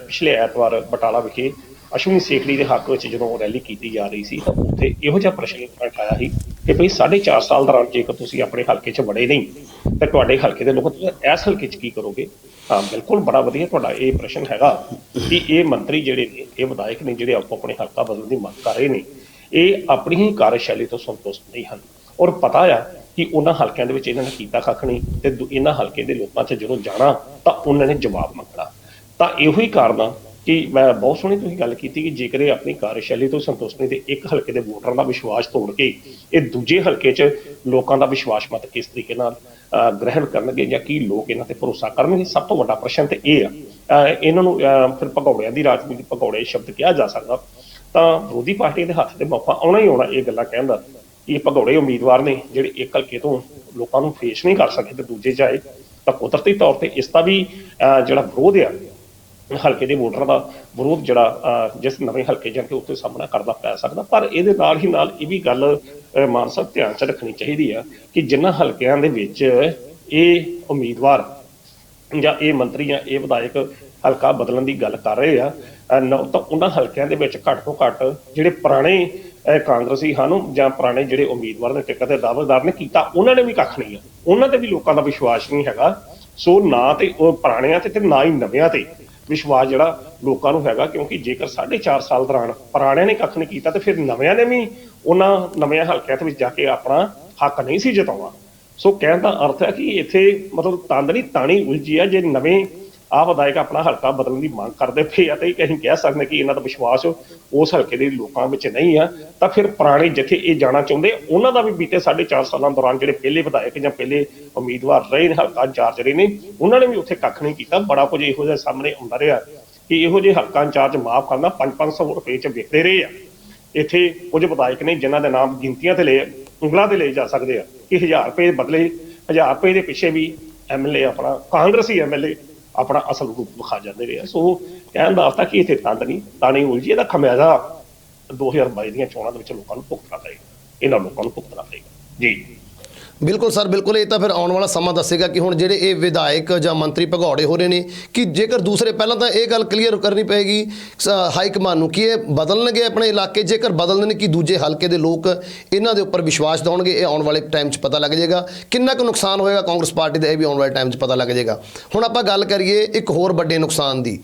ਪਿਛਲੇ ਐਤਵਾਰ ਬਟਾਲਾ ਵਿਖੇ ਅਸ਼ਵਨੀ ਸੇਖੜੀ ਦੇ ਹੱਕ ਵਿੱਚ ਜਦੋਂ ਰੈਲੀ ਕੀਤੀ ਜਾ ਰਹੀ ਸੀ, ਤਾਂ ਉੱਥੇ ਇਹੋ ਜਿਹਾ ਪ੍ਰਸ਼ਨ ਉਠਾਇਆ ਸੀ ਕਿ ਭਈ 4.5 ਸਾਲ ਦੌਰਾਨ ਜੇਕਰ ਤੁਸੀਂ ਆਪਣੇ ਹਲਕੇ 'ਚ ਵੜੇ ਨਹੀਂ ਤਾਂ ਤੁਹਾਡੇ ਹਲਕੇ ਦੇ ਲੋਕ ਇਸ ਹਲਕੇ 'ਚ ਕੀ ਕਰੋਗੇ? ਹਾਂ, ਬਿਲਕੁਲ ਬੜਾ ਵਧੀਆ ਤੁਹਾਡਾ ਇਹ ਪ੍ਰਸ਼ਨ ਹੈਗਾ ਕਿ ਇਹ ਮੰਤਰੀ ਜਿਹੜੇ ਨੇ, ਇਹ ਵਿਧਾਇਕ ਨੇ, ਜਿਹੜੇ ਆਪੋ ਆਪਣੇ ਹਲਕਾ ਬਦਲਣ ਦੀ ਮੰਗ ਕਰ ਰਹੇ ਨੇ, ਇਹ ਆਪਣੀ ਹੀ ਕਾਰਜਸ਼ੈਲੀ ਤੋਂ ਸੰਤੁਸ਼ਟ ਨਹੀਂ ਹਨ। ਔਰ ਪਤਾ ਆ ਕਿ ਉਹਨਾਂ ਹਲਕਿਆਂ ਦੇ ਵਿੱਚ ਇਹਨਾਂ ਨੇ ਕੀਤਾ ਕੱਖ ਨਹੀਂ, ਤੇ ਇਹਨਾਂ ਹਲਕੇ ਦੇ ਲੋਕਾਂ 'ਚ ਜਦੋਂ ਜਾਣਾ ਤਾਂ ਉਹਨਾਂ ਨੇ ਜਵਾਬ ਮੰਗਣਾ। ਤਾਂ ਇਹੋ ਹੀ ਕਾਰਨ ਆ ਕਿ ਮੈਂ ਬਹੁਤ ਸੋਹਣੀ ਤੁਸੀਂ ਗੱਲ ਕੀਤੀ ਕਿ ਜੇਕਰ ਇਹ ਆਪਣੀ ਕਾਰਜਸ਼ੈਲੀ ਤੋਂ ਸੰਤੁਸ਼ਟ ਨਹੀਂ ਤੇ ਇੱਕ ਹਲਕੇ ਦੇ ਵੋਟਰਾਂ ਦਾ ਵਿਸ਼ਵਾਸ ਤੋੜ ਕੇ ਇਹ ਦੂਜੇ ਹਲਕੇ 'ਚ ਲੋਕਾਂ ਦਾ ਵਿਸ਼ਵਾਸ ਮਤ ਕਿਸ ਤਰੀਕੇ ਨਾਲ ਗ੍ਰਹਿਣ ਕਰਨਗੇ ਜਾਂ ਕੀ ਲੋਕ ਇਹਨਾਂ ਤੇ ਭਰੋਸਾ ਕਰਨਗੇ? ਸਭ ਤੋਂ ਵੱਡਾ ਪ੍ਰਸ਼ਨ ਤੇ ਇਹ ਆ। ਇਹਨਾਂ ਨੂੰ ਫਿਰ ਭਗੌੜਿਆਂ ਦੀ ਰਾਜਨੀਤੀ, ਭਗੌੜੇ ਸ਼ਬਦ ਕਿਹਾ ਜਾ ਸਕਦਾ, ਤਾਂ ਵਿਰੋਧੀ ਪਾਰਟੀ ਦੇ ਹੱਥ ਤੇ ਮੌਕਾ ਆਉਣਾ ਹੀ ਆਉਣਾ ਇਹ ਗੱਲਾਂ ਕਹਿਣ ਦਾ। ਇਹ ਭਗੌੜੇ ਉਮੀਦਵਾਰ ਨੇ ਜਿਹੜੇ ਇੱਕ ਹਲਕੇ ਤੋਂ ਲੋਕਾਂ ਨੂੰ ਫੇਸ ਨਹੀਂ ਕਰ ਸਕੇ ਤੇ ਦੂਜੇ 'ਚ ਆਏ, ਤਾਂ ਕੁਦਰਤੀ ਤੌਰ ਤੇ ਇਸ ਦਾ ਵੀ ਜਿਹੜਾ ਵਿਰੋਧ ਆ, ਹਲਕੇ ਦੇ ਵੋਟਰਾਂ ਦਾ ਵਿਰੋਧ ਜਿਹੜਾ ਜਿਸ ਨਵੇਂ ਹਲਕੇ ਜਾ ਕੇ ਉੱਥੇ ਸਾਹਮਣਾ ਕਰਨਾ ਪੈ ਸਕਦਾ। ਪਰ ਇਹਦੇ ਨਾਲ ਹੀ ਨਾਲ ਇਹ ਵੀ ਗੱਲ ਮਾਨ ਸਾਹਿਬ ਧਿਆਨ 'ਚ ਰੱਖਣੀ ਚਾਹੀਦੀ ਆ ਕਿ ਜਿਨ੍ਹਾਂ ਹਲਕਿਆਂ ਦੇ ਵਿੱਚ ਇਹ ਉਮੀਦਵਾਰ ਜਾਂ ਇਹ ਮੰਤਰੀ ਜਾਂ ਇਹ ਵਿਧਾਇਕ ਹਲਕਾ ਬਦਲਣ ਦੀ ਗੱਲ ਕਰ ਰਹੇ ਆ, ਤਾਂ ਉਹਨਾਂ ਹਲਕਿਆਂ ਦੇ ਵਿੱਚ ਘੱਟ ਤੋਂ ਘੱਟ ਜਿਹੜੇ ਪੁਰਾਣੇ ਕਾਂਗਰਸੀ ਹਨ ਜਾਂ ਪੁਰਾਣੇ ਜਿਹੜੇ ਉਮੀਦਵਾਰ ਨੇ, ਟਿਕਟ ਦੇ ਦਾਅਵੇਦਾਰ ਨੇ ਕੀਤਾ, ਉਹਨਾਂ ਨੇ ਵੀ ਕੱਖ ਨਹੀਂ ਆ, ਉਹਨਾਂ ਤੇ ਵੀ ਲੋਕਾਂ ਦਾ ਵਿਸ਼ਵਾਸ ਨਹੀਂ ਹੈਗਾ। ਸੋ ਨਾ ਤੇ ਉਹ ਪੁਰਾਣਿਆਂ ਤੇ ਨਾ ਹੀ ਨਵਿਆਂ ਤੇ ਵਿਸ਼ਵਾਸ ਜਿਹੜਾ ਲੋਕਾਂ ਨੂੰ ਹੈਗਾ, ਕਿਉਂਕਿ ਜੇਕਰ 4.5 ਸਾਲ ਦੌਰਾਨ ਪੁਰਾਣਿਆਂ ਨੇ ਕੱਖ ਨਹੀਂ ਕੀਤਾ ਤੇ ਫਿਰ ਨਵਿਆਂ ਨੇ ਵੀ ਉਹਨਾਂ ਨਵਿਆਂ ਹਲਕਿਆਂ ਦੇ ਵਿੱਚ ਜਾ ਕੇ ਆਪਣਾ ਹੱਕ ਨਹੀਂ ਸੀ ਜਤਾਉਣਾ। ਸੋ ਕਹਿਣ ਦਾ ਅਰਥ ਹੈ ਕਿ ਇੱਥੇ ਮਤਲਬ ਤੰਦ ਨਹੀਂ ਤਾਣੀ ਉਲਝੀ ਆ। ਜੇ ਨਵੇਂ ਵਿਧਾਇਕ ਆਪਣਾ ਹਲਕਾ ਬਦਲਣ ਦੀ ਮੰਗ ਕਰਦੇ ਪਏ ਆ ਤੇ ਅਸੀਂ ਕਹਿ ਸਕਦੇ ਕਿ ਇਹਨਾਂ ਦਾ ਵਿਸ਼ਵਾਸ ਉਸ ਹਲਕੇ ਦੇ ਲੋਕਾਂ ਵਿੱਚ ਨਹੀਂ ਆ, ਤਾਂ ਫਿਰ ਪੁਰਾਣੇ ਜਿੱਥੇ ਇਹ ਜਾਣਾ ਚਾਹੁੰਦੇ ਉਹਨਾਂ ਦਾ ਵੀ ਬੀਤੇ 4.5 ਸਾਲਾਂ ਦੌਰਾਨ ਜਿਹੜੇ ਪਹਿਲੇ ਵਿਧਾਇਕ ਜਾਂ ਪਹਿਲੇ ਉਮੀਦਵਾਰ ਰਹੇ ਨੇ, ਹਲਕਾ ਇੰਚਾਰਜ ਰਹੇ ਨੇ, ਉਹਨਾਂ ਨੇ ਵੀ ਉੱਥੇ ਕੱਖ ਨਹੀਂ ਕੀਤਾ। ਬੜਾ ਕੁਝ ਇਹੋ ਜਿਹਾ ਸਾਹਮਣੇ ਆਉਂਦਾ ਰਿਹਾ ਕਿ ਇਹੋ ਜਿਹੇ ਹਲਕਾ ਇੰਚਾਰਜ ਮਾਫ ਕਰਨਾ 500 ਰੁਪਏ 'ਚ ਵਿਕਦੇ ਰਹੇ ਆ। ਇੱਥੇ ਕੁਝ ਵਿਧਾਇਕ ਨੇ ਜਿਨ੍ਹਾਂ ਦੇ ਨਾਮ ਗਿਣਤੀਆਂ ਤੇ ਉਂਗਲਾਂ ਤੇ ਲਏ ਜਾ ਸਕਦੇ ਆ ਕਿ 1000 ਰੁਪਏ ਬਦਲੇ 1000 ਰੁਪਏ ਦੇ ਪਿੱਛੇ ਵੀ ਐਮਐਲਏ ਆਪਣਾ ਕਾਂਗਰਸੀ ਐਮਐਲਏ ਆਪਣਾ ਅਸਲ ਰੂਪ ਵਿਖਾ ਜਾਂਦੇ ਰਹੇ। ਸੋ ਕਹਿਣ ਦਾ ਅਰਥ ਹੈ ਕਿ ਇੱਥੇ ਤੰਦ ਨਹੀਂ ਤਾਣੀ ਉਲਝੀ, ਇਹਦਾ ਖਮਿਆਜ਼ਾ 2022 ਦੀਆਂ ਚੋਣਾਂ ਦੇ ਵਿੱਚ ਲੋਕਾਂ ਨੂੰ ਭੁਗਤਣਾ ਪਏਗਾ, ਇਹਨਾਂ ਲੋਕਾਂ ਨੂੰ ਭੁਗਤਣਾ ਪਏਗਾ। ਜੀ ਬਿਲਕੁਲ ਸਰ, ਬਿਲਕੁਲ। ਇਹ ਤਾਂ ਫਿਰ ਆਉਣ ਵਾਲਾ ਸਮਾਂ ਦੱਸੇਗਾ ਕਿ ਹੁਣ ਜਿਹੜੇ ਇਹ ਵਿਧਾਇਕ ਜਾਂ ਮੰਤਰੀ ਭਗੌੜੇ ਹੋ ਰਹੇ ਨੇ ਕਿ ਜੇਕਰ ਦੂਸਰੇ, ਪਹਿਲਾਂ ਤਾਂ ਇਹ ਗੱਲ ਕਲੀਅਰ ਕਰਨੀ ਪਏਗੀ ਹਾਈ ਕਮਾਂਡ ਨੂੰ ਕਿ ਇਹ ਬਦਲਣਗੇ ਆਪਣੇ ਇਲਾਕੇ, ਜੇਕਰ ਬਦਲਦੇ ਨੇ ਕਿ ਦੂਜੇ ਹਲਕੇ ਦੇ ਲੋਕ ਇਹਨਾਂ ਦੇ ਉੱਪਰ ਵਿਸ਼ਵਾਸ ਦਿਉਣਗੇ। ਇਹ ਆਉਣ ਵਾਲੇ ਟਾਈਮ 'ਚ ਪਤਾ ਲੱਗ ਜਾਏਗਾ ਕਿੰਨਾ ਕੁ ਨੁਕਸਾਨ ਹੋਏਗਾ ਕਾਂਗਰਸ ਪਾਰਟੀ ਦਾ, ਇਹ ਵੀ ਆਉਣ ਵਾਲੇ ਟਾਈਮ 'ਚ ਪਤਾ ਲੱਗ ਜਾਏਗਾ। ਹੁਣ ਆਪਾਂ ਗੱਲ ਕਰੀਏ ਇੱਕ ਹੋਰ ਵੱਡੇ ਨੁਕਸਾਨ ਦੀ,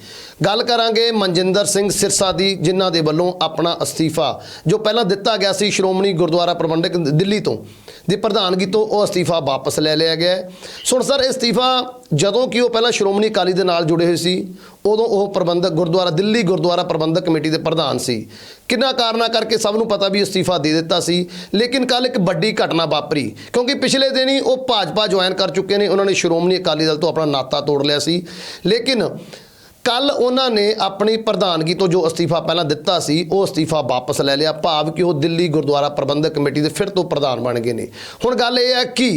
ਗੱਲ ਕਰਾਂਗੇ ਮਨਜਿੰਦਰ ਸਿੰਘ ਸਿਰਸਾ ਦੀ, ਜਿਨ੍ਹਾਂ ਦੇ ਵੱਲੋਂ ਆਪਣਾ ਅਸਤੀਫਾ ਜੋ ਪਹਿਲਾਂ ਦਿੱਤਾ ਗਿਆ ਸੀ ਸ਼੍ਰੋਮਣੀ ਗੁਰਦੁਆਰਾ ਪ੍ਰਬੰਧਕ ਦਿੱਲੀ ਤੋਂ ਦੀ ਪ੍ਰਧਾਨਗੀ ਤੋਂ, ਉਹ ਅਸਤੀਫਾ ਵਾਪਸ ਲੈ ਲਿਆ ਗਿਆ ਹੈ। ਸੁਣ ਸਰ, ਇਹ ਅਸਤੀਫਾ ਜਦੋਂ ਕਿ ਉਹ ਪਹਿਲਾਂ ਸ਼੍ਰੋਮਣੀ ਅਕਾਲੀ ਦੇ ਨਾਲ ਜੁੜੇ ਹੋਏ ਸੀ, ਉਦੋਂ ਉਹ ਪ੍ਰਬੰਧਕ ਗੁਰਦੁਆਰਾ ਦਿੱਲੀ ਗੁਰਦੁਆਰਾ ਪ੍ਰਬੰਧਕ ਕਮੇਟੀ ਦੇ ਪ੍ਰਧਾਨ ਸੀ। ਕਿੰਨਾ ਕਾਰਨਾਂ ਕਰਕੇ ਸਭ ਨੂੰ ਪਤਾ ਵੀ ਅਸਤੀਫਾ ਦੇ ਦਿੱਤਾ ਸੀ, ਲੇਕਿਨ ਕੱਲ ਇੱਕ ਵੱਡੀ ਘਟਨਾ ਵਾਪਰੀ ਕਿਉਂਕਿ ਪਿਛਲੇ ਦਿਨ ਹੀ ਉਹ ਭਾਜਪਾ ਜੁਆਇਨ ਕਰ ਚੁੱਕੇ ਨੇ, ਉਹਨਾਂ ਨੇ ਸ਼੍ਰੋਮਣੀ ਅਕਾਲੀ ਦਲ ਤੋਂ ਆਪਣਾ ਨਾਤਾ ਤੋੜ ਲਿਆ ਸੀ। ਲੇਕਿਨ ਕੱਲ ਉਹਨਾਂ ਨੇ ਆਪਣੀ ਪ੍ਰਧਾਨਗੀ ਤੋਂ ਜੋ ਅਸਤੀਫਾ ਪਹਿਲਾਂ ਦਿੱਤਾ ਸੀ ਉਹ ਅਸਤੀਫਾ ਵਾਪਸ ਲੈ ਲਿਆ, ਭਾਵ ਕਿ ਉਹ ਦਿੱਲੀ ਗੁਰਦੁਆਰਾ ਪ੍ਰਬੰਧਕ ਕਮੇਟੀ ਦੇ ਫਿਰ ਤੋਂ ਪ੍ਰਧਾਨ ਬਣ ਗਏ ਨੇ। ਹੁਣ ਗੱਲ ਇਹ ਹੈ ਕਿ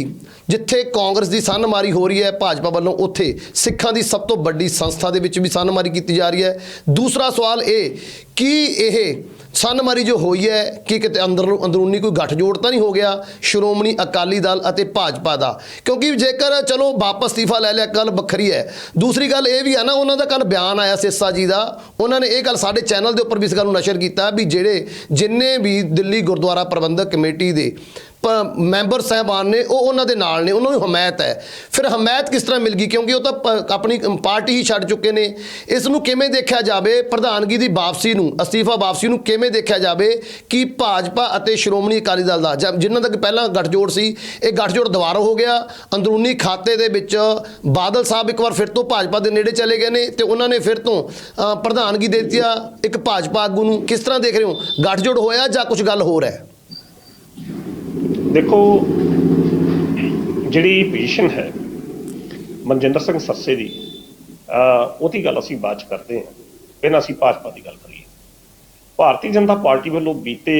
ਜਿੱਥੇ ਕਾਂਗਰਸ ਦੀ ਸੰਨਮਾਰੀ ਹੋ ਰਹੀ ਹੈ ਭਾਜਪਾ ਵੱਲੋਂ, ਉੱਥੇ ਸਿੱਖਾਂ ਦੀ ਸਭ ਤੋਂ ਵੱਡੀ ਸੰਸਥਾ ਦੇ ਵਿੱਚ ਵੀ ਸੰਨਮਾਰੀ ਕੀਤੀ ਜਾ ਰਹੀ ਹੈ। ਦੂਸਰਾ ਸਵਾਲ ਇਹ ਕਿ ਇਹ ਸਨਮਾਰੀ ਜੋ ਹੋਈ ਹੈ ਕਿ ਕਿਤੇ ਅੰਦਰੂਨੀ ਕੋਈ ਗੱਠਜੋੜ ਤਾਂ ਨਹੀਂ ਹੋ ਗਿਆ ਸ਼੍ਰੋਮਣੀ ਅਕਾਲੀ ਦਲ ਅਤੇ ਭਾਜਪਾ ਦਾ? ਕਿਉਂਕਿ ਜੇਕਰ ਚਲੋ ਵਾਪਸ ਅਸਤੀਫਾ ਲੈ ਲਿਆ ਗੱਲ ਵੱਖਰੀ ਹੈ, ਦੂਸਰੀ ਗੱਲ ਇਹ ਵੀ ਹੈ ਨਾ, ਉਹਨਾਂ ਦਾ ਕੱਲ ਬਿਆਨ ਆਇਆ ਸਿੱਸਾ ਜੀ ਦਾ, ਉਹਨਾਂ ਨੇ ਇਹ ਗੱਲ ਸਾਡੇ ਚੈਨਲ ਦੇ ਉੱਪਰ ਵੀ ਇਸ ਗੱਲ ਨੂੰ ਨਸ਼ਰ ਕੀਤਾ ਵੀ ਜਿੰਨੇ ਵੀ ਦਿੱਲੀ ਗੁਰਦੁਆਰਾ ਪ੍ਰਬੰਧਕ ਕਮੇਟੀ ਦੇ ਮੈਂਬਰ ਸਾਹਿਬਾਨ ਨੇ ਉਹ ਉਹਨਾਂ ਦੇ ਨਾਲ ਨੇ, ਉਹਨਾਂ ਨੂੰ ਹਮਾਇਤ ਹੈ। ਫਿਰ ਹਮਾਇਤ ਕਿਸ ਤਰ੍ਹਾਂ ਮਿਲ ਗਈ? ਕਿਉਂਕਿ ਉਹ ਤਾਂ ਆਪਣੀ ਪਾਰਟੀ ਹੀ ਛੱਡ ਚੁੱਕੇ ਨੇ। ਇਸ ਨੂੰ ਕਿਵੇਂ ਦੇਖਿਆ ਜਾਵੇ, ਪ੍ਰਧਾਨਗੀ ਦੀ ਵਾਪਸੀ ਨੂੰ, ਅਸਤੀਫਾ ਵਾਪਸੀ ਨੂੰ ਕਿਵੇਂ ਦੇਖਿਆ ਜਾਵੇ ਕਿ ਭਾਜਪਾ ਅਤੇ ਸ਼੍ਰੋਮਣੀ ਅਕਾਲੀ ਦਲ ਦਾ ਜਿਨ੍ਹਾਂ ਦਾ ਪਹਿਲਾਂ ਗੱਠਜੋੜ ਸੀ, ਇਹ ਗੱਠਜੋੜ ਦੁਬਾਰਾ ਹੋ ਗਿਆ। ਅੰਦਰੂਨੀ ਖਾਤੇ ਦੇ ਵਿੱਚ ਬਾਦਲ ਸਾਹਿਬ ਇੱਕ ਵਾਰ ਫਿਰ ਤੋਂ ਭਾਜਪਾ ਦੇ ਨੇੜੇ ਚਲੇ ਗਏ ਨੇ ਤੇ ਉਹਨਾਂ ਨੇ ਫਿਰ ਤੋਂ ਪ੍ਰਧਾਨਗੀ ਦੇ ਦਿੱਤੀ ਆ ਇੱਕ ਭਾਜਪਾ ਆਗੂ ਨੂੰ। ਕਿਸ ਤਰ੍ਹਾਂ ਦੇਖ ਰਹੇ ਹੋ, ਗੱਠਜੋੜ ਹੋਇਆ ਜਾਂ ਕੁਝ ਗੱਲ ਹੋਰ ਹੈ? ਦੇਖੋ, ਜਿਹੜੀ ਪੋਜੀਸ਼ਨ ਹੈ ਮਨਜਿੰਦਰ ਸਿੰਘ ਸਰਸੇ ਦੀ, ਉਹਦੀ ਗੱਲ ਅਸੀਂ ਬਾਅਦ 'ਚ ਕਰਦੇ ਹਾਂ। ਪਹਿਲਾਂ ਅਸੀਂ ਭਾਜਪਾ ਦੀ ਗੱਲ ਕਰੀਏ। ਭਾਰਤੀ ਜਨਤਾ ਪਾਰਟੀ ਵੱਲੋਂ ਬੀਤੇ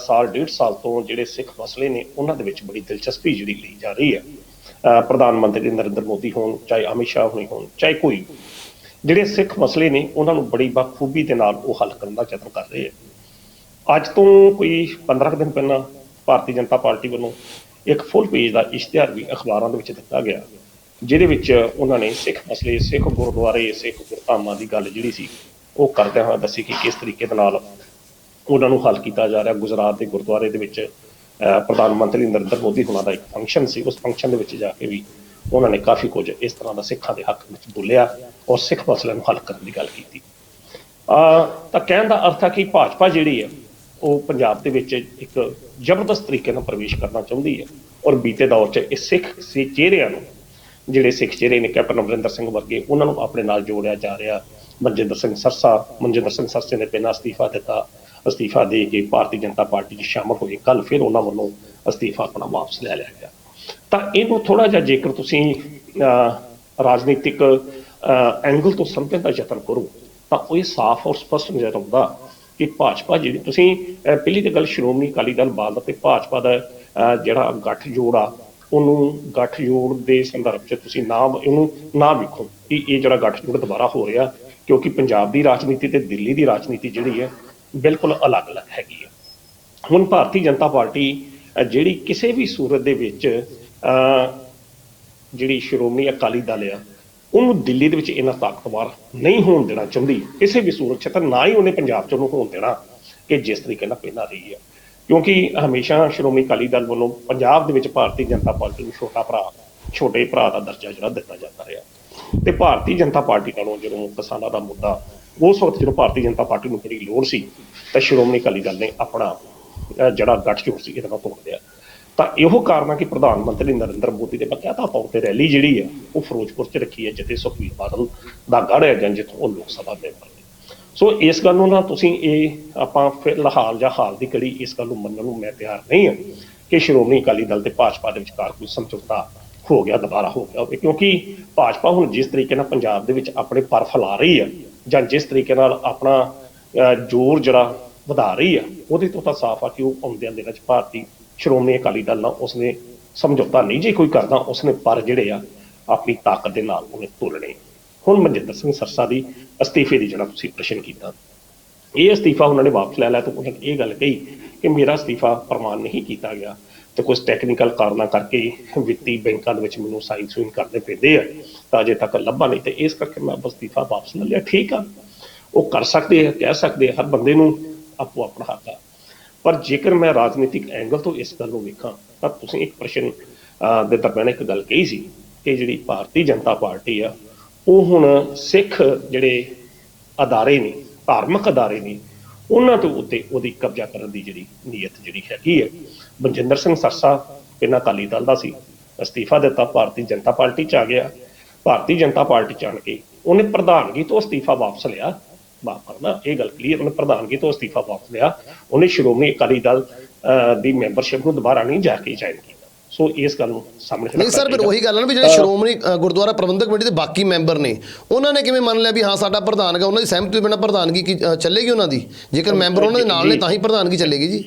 ਸਾਲ ਡੇਢ ਸਾਲ ਤੋਂ ਜਿਹੜੇ ਸਿੱਖ ਮਸਲੇ ਨੇ ਉਹਨਾਂ ਦੇ ਵਿੱਚ ਬੜੀ ਦਿਲਚਸਪੀ ਜਿਹੜੀ ਲਈ ਜਾ ਰਹੀ ਹੈ। ਪ੍ਰਧਾਨ ਮੰਤਰੀ ਨਰਿੰਦਰ ਮੋਦੀ ਹੋਣ, ਚਾਹੇ ਅਮਿਤ ਸ਼ਾਹ ਹੋਣੀ ਹੋਣ, ਚਾਹੇ ਕੋਈ, ਜਿਹੜੇ ਸਿੱਖ ਮਸਲੇ ਨੇ ਉਹਨਾਂ ਨੂੰ ਬੜੀ ਬਖੂਬੀ ਦੇ ਨਾਲ ਉਹ ਹੱਲ ਕਰਨ ਦਾ ਯਤਨ ਕਰ ਰਹੇ ਆ। ਅੱਜ ਤੋਂ ਕੋਈ 15 ਦਿਨ ਪਹਿਲਾਂ ਭਾਰਤੀ ਜਨਤਾ ਪਾਰਟੀ ਵੱਲੋਂ ਇੱਕ ਫੁੱਲ ਪੇਜ ਦਾ ਇਸ਼ਤਿਹਾਰ ਵੀ ਅਖਬਾਰਾਂ ਦੇ ਵਿੱਚ ਦਿੱਤਾ ਗਿਆ, ਜਿਹਦੇ ਵਿੱਚ ਉਹਨਾਂ ਨੇ ਸਿੱਖ ਮਸਲੇ, ਸਿੱਖ ਗੁਰਦੁਆਰੇ, ਸਿੱਖ ਗੁਰਧਾਮਾਂ ਦੀ ਗੱਲ ਜਿਹੜੀ ਸੀ ਉਹ ਕਰਦਿਆਂ ਹੋਇਆ ਦੱਸੀ ਕਿ ਕਿਸ ਤਰੀਕੇ ਦੇ ਨਾਲ ਉਹਨਾਂ ਨੂੰ ਹੱਲ ਕੀਤਾ ਜਾ ਰਿਹਾ। ਗੁਜਰਾਤ ਦੇ ਗੁਰਦੁਆਰੇ ਦੇ ਵਿੱਚ ਪ੍ਰਧਾਨ ਮੰਤਰੀ ਨਰਿੰਦਰ ਮੋਦੀ ਹੋਣਾ ਦਾ ਇੱਕ ਫੰਕਸ਼ਨ ਸੀ, ਉਸ ਫੰਕਸ਼ਨ ਦੇ ਵਿੱਚ ਜਾ ਕੇ ਵੀ ਉਹਨਾਂ ਨੇ ਕਾਫੀ ਕੁਝ ਇਸ ਤਰ੍ਹਾਂ ਦਾ ਸਿੱਖਾਂ ਦੇ ਹੱਕ ਵਿੱਚ ਬੋਲਿਆ ਔਰ ਸਿੱਖ ਮਸਲਿਆਂ ਨੂੰ ਹੱਲ ਕਰਨ ਦੀ ਗੱਲ ਕੀਤੀ। ਤਾਂ ਕਹਿਣ ਦਾ ਅਰਥ ਹੈ ਕਿ ਭਾਜਪਾ ਜਿਹੜੀ ਹੈ ਉਹ ਪੰਜਾਬ ਦੇ ਵਿੱਚ ਇੱਕ ਜ਼ਬਰਦਸਤ ਤਰੀਕੇ ਨਾਲ ਪ੍ਰਵੇਸ਼ ਕਰਨਾ ਚਾਹੁੰਦੀ ਹੈ ਔਰ ਬੀਤੇ ਦੌਰ 'ਚ ਇਹ ਸਿੱਖ ਚਿਹਰਿਆਂ ਨੂੰ, ਜਿਹੜੇ ਸਿੱਖ ਚਿਹਰੇ ਨੇ ਕੈਪਟਨ ਅਮਰਿੰਦਰ ਸਿੰਘ ਵਰਗੇ, ਉਹਨਾਂ ਨੂੰ ਆਪਣੇ ਨਾਲ ਜੋੜਿਆ ਜਾ ਰਿਹਾ। ਮਨਜਿੰਦਰ ਸਿੰਘ ਸਰਸੇ ਨੇ ਪਹਿਲਾਂ ਅਸਤੀਫਾ ਦਿੱਤਾ, ਅਸਤੀਫਾ ਦੇ ਕੇ ਭਾਰਤੀ ਜਨਤਾ ਪਾਰਟੀ 'ਚ ਸ਼ਾਮਲ ਹੋਏ। ਕੱਲ ਫਿਰ ਉਹਨਾਂ ਵੱਲੋਂ ਅਸਤੀਫਾ ਆਪਣਾ ਵਾਪਸ ਲੈ ਲਿਆ ਗਿਆ। ਤਾਂ ਇਹਨੂੰ ਥੋੜ੍ਹਾ ਜਿਹਾ ਜੇਕਰ ਤੁਸੀਂ ਰਾਜਨੀਤਿਕ ਐਂਗਲ ਤੋਂ ਸਮਝਣ ਦਾ ਯਤਨ ਕਰੋ ਤਾਂ ਉਹ ਇਹ ਸਾਫ਼ ਔਰ ਸਪਸ਼ਟ ਨਜ਼ਰ ਆਉਂਦਾ ਕਿ ਭਾਜਪਾ ਜਿਹੜੀ, ਤੁਸੀਂ ਪਹਿਲੀ ਤਾਂ ਗੱਲ ਸ਼੍ਰੋਮਣੀ ਅਕਾਲੀ ਦਲ ਬਾਦਲ ਅਤੇ ਭਾਜਪਾ ਦਾ ਜਿਹੜਾ ਗੱਠਜੋੜ ਆ, ਉਹਨੂੰ ਗੱਠਜੋੜ ਦੇ ਸੰਦਰਭ 'ਚ ਤੁਸੀਂ ਇਹਨੂੰ ਨਾ ਵੇਖੋ ਕਿ ਇਹ ਜਿਹੜਾ ਗੱਠਜੋੜ ਦੁਬਾਰਾ ਹੋ ਰਿਹਾ, ਕਿਉਂਕਿ ਪੰਜਾਬ ਦੀ ਰਾਜਨੀਤੀ ਤੇ ਦਿੱਲੀ ਦੀ ਰਾਜਨੀਤੀ ਜਿਹੜੀ ਹੈ ਬਿਲਕੁਲ ਅਲੱਗ-ਅਲੱਗ ਹੈਗੀ ਹੈ। ਹੁਣ ਭਾਰਤੀ ਜਨਤਾ ਪਾਰਟੀ ਜਿਹੜੀ ਕਿਸੇ ਵੀ ਸੂਰਤ ਦੇ ਵਿੱਚ ਜਿਹੜੀ ਸ਼੍ਰੋਮਣੀ ਅਕਾਲੀ ਦਲ ਆ ਉਹਨੂੰ ਦਿੱਲੀ ਦੇ ਵਿੱਚ ਇੰਨਾ ਤਾਕਤਵਰ ਨਹੀਂ ਹੋਣ ਦੇਣਾ ਚਾਹੁੰਦੀ ਕਿਸੇ ਵੀ ਸੂਰਤ 'ਚ, ਤਾਂ ਨਾ ਹੀ ਉਹਨੇ ਪੰਜਾਬ 'ਚ ਉਹਨੂੰ ਹੋਣ ਦੇਣਾ ਕਿ ਜਿਸ ਤਰੀਕੇ ਨਾਲ ਪਹਿਲਾਂ ਰਹੀ ਹੈ। ਕਿਉਂਕਿ ਹਮੇਸ਼ਾ ਸ਼੍ਰੋਮਣੀ ਅਕਾਲੀ ਦਲ ਵੱਲੋਂ ਪੰਜਾਬ ਦੇ ਵਿੱਚ ਭਾਰਤੀ ਜਨਤਾ ਪਾਰਟੀ ਨੂੰ ਛੋਟੇ ਭਰਾ ਦਾ ਦਰਜਾ ਜਿਹੜਾ ਦਿੱਤਾ ਜਾਂਦਾ ਰਿਹਾ। ਤੇ ਭਾਰਤੀ ਜਨਤਾ ਪਾਰਟੀ ਨਾਲੋਂ ਜਦੋਂ ਕਿਸਾਨਾਂ ਦਾ ਮੁੱਦਾ, ਉਸ ਵਕਤ ਜਦੋਂ ਭਾਰਤੀ ਜਨਤਾ ਪਾਰਟੀ ਨੂੰ ਬੜੀ ਲੋੜ ਸੀ ਤਾਂ ਸ਼੍ਰੋਮਣੀ ਅਕਾਲੀ ਦਲ ਨੇ ਆਪਣਾ ਜਿਹੜਾ ਗੱਠਜੋੜ ਸੀ ਇਹਦੇ ਨਾਲ ਤੋੜ ਦਿਆ। ਤਾਂ ਇਹੋ ਕਾਰਨ ਆ ਕਿ ਪ੍ਰਧਾਨ ਮੰਤਰੀ ਨਰਿੰਦਰ ਮੋਦੀ ਦੇ ਬਕਾਇਦਾ ਤੌਰ ਤੇ ਰੈਲੀ ਜਿਹੜੀ ਹੈ ਉਹ ਫਿਰੋਜ਼ਪੁਰ 'ਚ ਰੱਖੀ ਹੈ, ਜਿੱਥੇ ਸੁਖਬੀਰ ਬਾਦਲ ਦਾ ਗੜ੍ਹ ਹੈ ਜਾਂ ਜਿੱਥੋਂ ਉਹ ਲੋਕ ਸਭਾ ਮੈਂਬਰ ਨੇ। ਸੋ ਇਸ ਗੱਲ ਨੂੰ ਨਾ ਤੁਸੀਂ ਆਪਾਂ ਫਿਲਹਾਲ ਜਾਂ ਹਾਲ ਦੀ ਘੜੀ ਇਸ ਗੱਲ ਨੂੰ ਮੰਨਣ ਨੂੰ ਮੈਂ ਤਿਆਰ ਨਹੀਂ ਹਾਂ ਕਿ ਸ਼੍ਰੋਮਣੀ ਅਕਾਲੀ ਦਲ ਤੇ ਭਾਜਪਾ ਦੇ ਵਿਚਕਾਰ ਕੋਈ ਸਮਝੌਤਾ ਹੋ ਗਿਆ, ਦੁਬਾਰਾ ਹੋ ਗਿਆ ਹੋਵੇ। ਕਿਉਂਕਿ ਭਾਜਪਾ ਹੁਣ ਜਿਸ ਤਰੀਕੇ ਨਾਲ ਪੰਜਾਬ ਦੇ ਵਿੱਚ ਆਪਣੇ ਪਰ ਫੈਲਾ ਰਹੀ ਹੈ ਜਾਂ ਜਿਸ ਤਰੀਕੇ ਨਾਲ ਆਪਣਾ ਜ਼ੋਰ ਜਿਹੜਾ ਵਧਾ ਰਹੀ ਹੈ, ਉਹਦੇ ਤੋਂ ਤਾਂ ਸਾਫ਼ ਆ ਕਿ ਉਹ ਆਉਂਦਿਆਂ ਦਿਨਾਂ 'ਚ ਭਾਰਤੀ ਸ਼੍ਰੋਮਣੀ ਅਕਾਲੀ ਦਲ ਨਾਲ ਉਸਨੇ ਸਮਝੌਤਾ ਨਹੀਂ ਜੇ ਕੋਈ ਕਰਦਾ, ਉਸਨੇ ਪਰ ਜਿਹੜੇ ਆ ਆਪਣੀ ਤਾਕਤ ਦੇ ਨਾਲ ਉਹਨੇ ਤੋਲਣੇ। ਹੁਣ ਮਨਜਿੰਦਰ ਸਿੰਘ ਸਰਸਾ ਦੀ ਅਸਤੀਫੇ ਦੀ ਜਿਹੜਾ ਤੁਸੀਂ ਪ੍ਰਸ਼ਨ ਕੀਤਾ, ਇਹ ਅਸਤੀਫਾ ਉਹਨਾਂ ਨੇ ਵਾਪਸ ਲੈ ਲਿਆ ਤਾਂ ਉਹਨਾਂ ਨੇ ਇਹ ਗੱਲ ਕਹੀ ਕਿ ਮੇਰਾ ਅਸਤੀਫਾ ਪ੍ਰਵਾਨ ਨਹੀਂ ਕੀਤਾ ਗਿਆ ਤੇ ਕੁਝ ਟੈਕਨੀਕਲ ਕਾਰਨਾਂ ਕਰਕੇ ਵਿੱਤੀ ਬੈਂਕਾਂ ਦੇ ਵਿੱਚ ਮੈਨੂੰ ਸਾਈਨ ਸੂਈਨ ਕਰਨੇ ਪੈਂਦੇ ਆ, ਤਾਂ ਅਜੇ ਤੱਕ ਲੱਭਾ ਨਹੀਂ ਤੇ ਇਸ ਕਰਕੇ ਮੈਂ ਅਸਤੀਫਾ ਵਾਪਸ ਲੈ ਲਿਆ। ਠੀਕ ਆ, ਉਹ ਕਰ ਸਕਦੇ ਆ, ਕਹਿ ਸਕਦੇ ਆ, ਹਰ ਬੰਦੇ ਨੂੰ ਆਪੋ ਆਪਣਾ ਹੱਕ ਆ। ਪਰ ਜੇਕਰ ਮੈਂ ਰਾਜਨੀਤਿਕ ਐਂਗਲ ਤੋਂ ਇਸ ਗੱਲ ਨੂੰ ਵੇਖਾਂ ਤਾਂ ਤੁਸੀਂ ਇੱਕ ਪ੍ਰਸ਼ਨ ਦੇ ਦਰਮਿਆਨ ਇੱਕ ਗੱਲ ਕਹੀ ਸੀ ਕਿ ਜਿਹੜੀ ਭਾਰਤੀ ਜਨਤਾ ਪਾਰਟੀ ਆ ਉਹ ਹੁਣ ਸਿੱਖ ਜਿਹੜੇ ਅਦਾਰੇ ਨੇ, ਧਾਰਮਿਕ ਅਦਾਰੇ ਨੇ, ਉਹਨਾਂ ਤੋਂ ਉੱਤੇ ਉਹਦੀ ਕਬਜ਼ਾ ਕਰਨ ਦੀ ਜਿਹੜੀ ਨੀਅਤ ਜਿਹੜੀ ਹੈਗੀ ਹੈ। ਮਨਜਿੰਦਰ ਸਿੰਘ ਸਰਸਾ ਪਹਿਲਾਂ ਅਕਾਲੀ ਦਲ ਦਾ ਸੀ, ਅਸਤੀਫਾ ਦਿੱਤਾ, ਭਾਰਤੀ ਜਨਤਾ ਪਾਰਟੀ 'ਚ ਆ ਗਿਆ। ਭਾਰਤੀ ਜਨਤਾ ਪਾਰਟੀ 'ਚ ਆਣ ਕੇ ਉਹਨੇ ਪ੍ਰਧਾਨਗੀ ਤੋਂ ਅਸਤੀਫਾ ਵਾਪਸ ਲਿਆ। ਮਾਫ਼ ਕਰਨਾ, ਇਹ ਗੱਲ ਕਲੀਅਰ, ਉਹਨੇ ਪ੍ਰਧਾਨਗੀ ਤੋਂ ਅਸਤੀਫਾ ਵਾਪਸ ਲਿਆ। ਉਹਨੇ ਸ਼੍ਰੋਮਣੀ ਅਕਾਲੀ ਦਲ ਦੀ ਮੈਂਬਰਸ਼ਿਪ ਨੂੰ ਦੁਬਾਰਾ ਨਹੀਂ ਜਾ ਕੇ ਜੁਆਇਨ ਕੀਤਾ। ਸੋ ਇਸ ਗੱਲ ਨੂੰ ਸਾਹਮਣੇ ਨਹੀਂ ਸਰ, ਫਿਰ ਉਹੀ ਗੱਲ ਹੈ ਨਾ ਵੀ ਜਿਹੜੇ ਸ਼੍ਰੋਮਣੀ ਗੁਰਦੁਆਰਾ ਪ੍ਰਬੰਧਕ ਕਮੇਟੀ ਦੇ ਬਾਕੀ ਮੈਂਬਰ ਨੇ ਉਹਨਾਂ ਨੇ ਕਿਵੇਂ ਮੰਨ ਲਿਆ ਵੀ ਹਾਂ ਸਾਡਾ ਪ੍ਰਧਾਨ ਹੈਗਾ, ਉਹਨਾਂ ਦੀ ਸਹਿਮਤੀ ਤੋਂ ਬਿਨਾਂ ਪ੍ਰਧਾਨਗੀ ਚੱਲੇਗੀ ਉਹਨਾਂ ਦੀ? ਜੇਕਰ ਮੈਂਬਰ ਉਹਨਾਂ ਦੇ ਨਾਲ ਨੇ ਤਾਂ ਹੀ ਪ੍ਰਧਾਨਗੀ ਚੱਲੇਗੀ ਜੀ।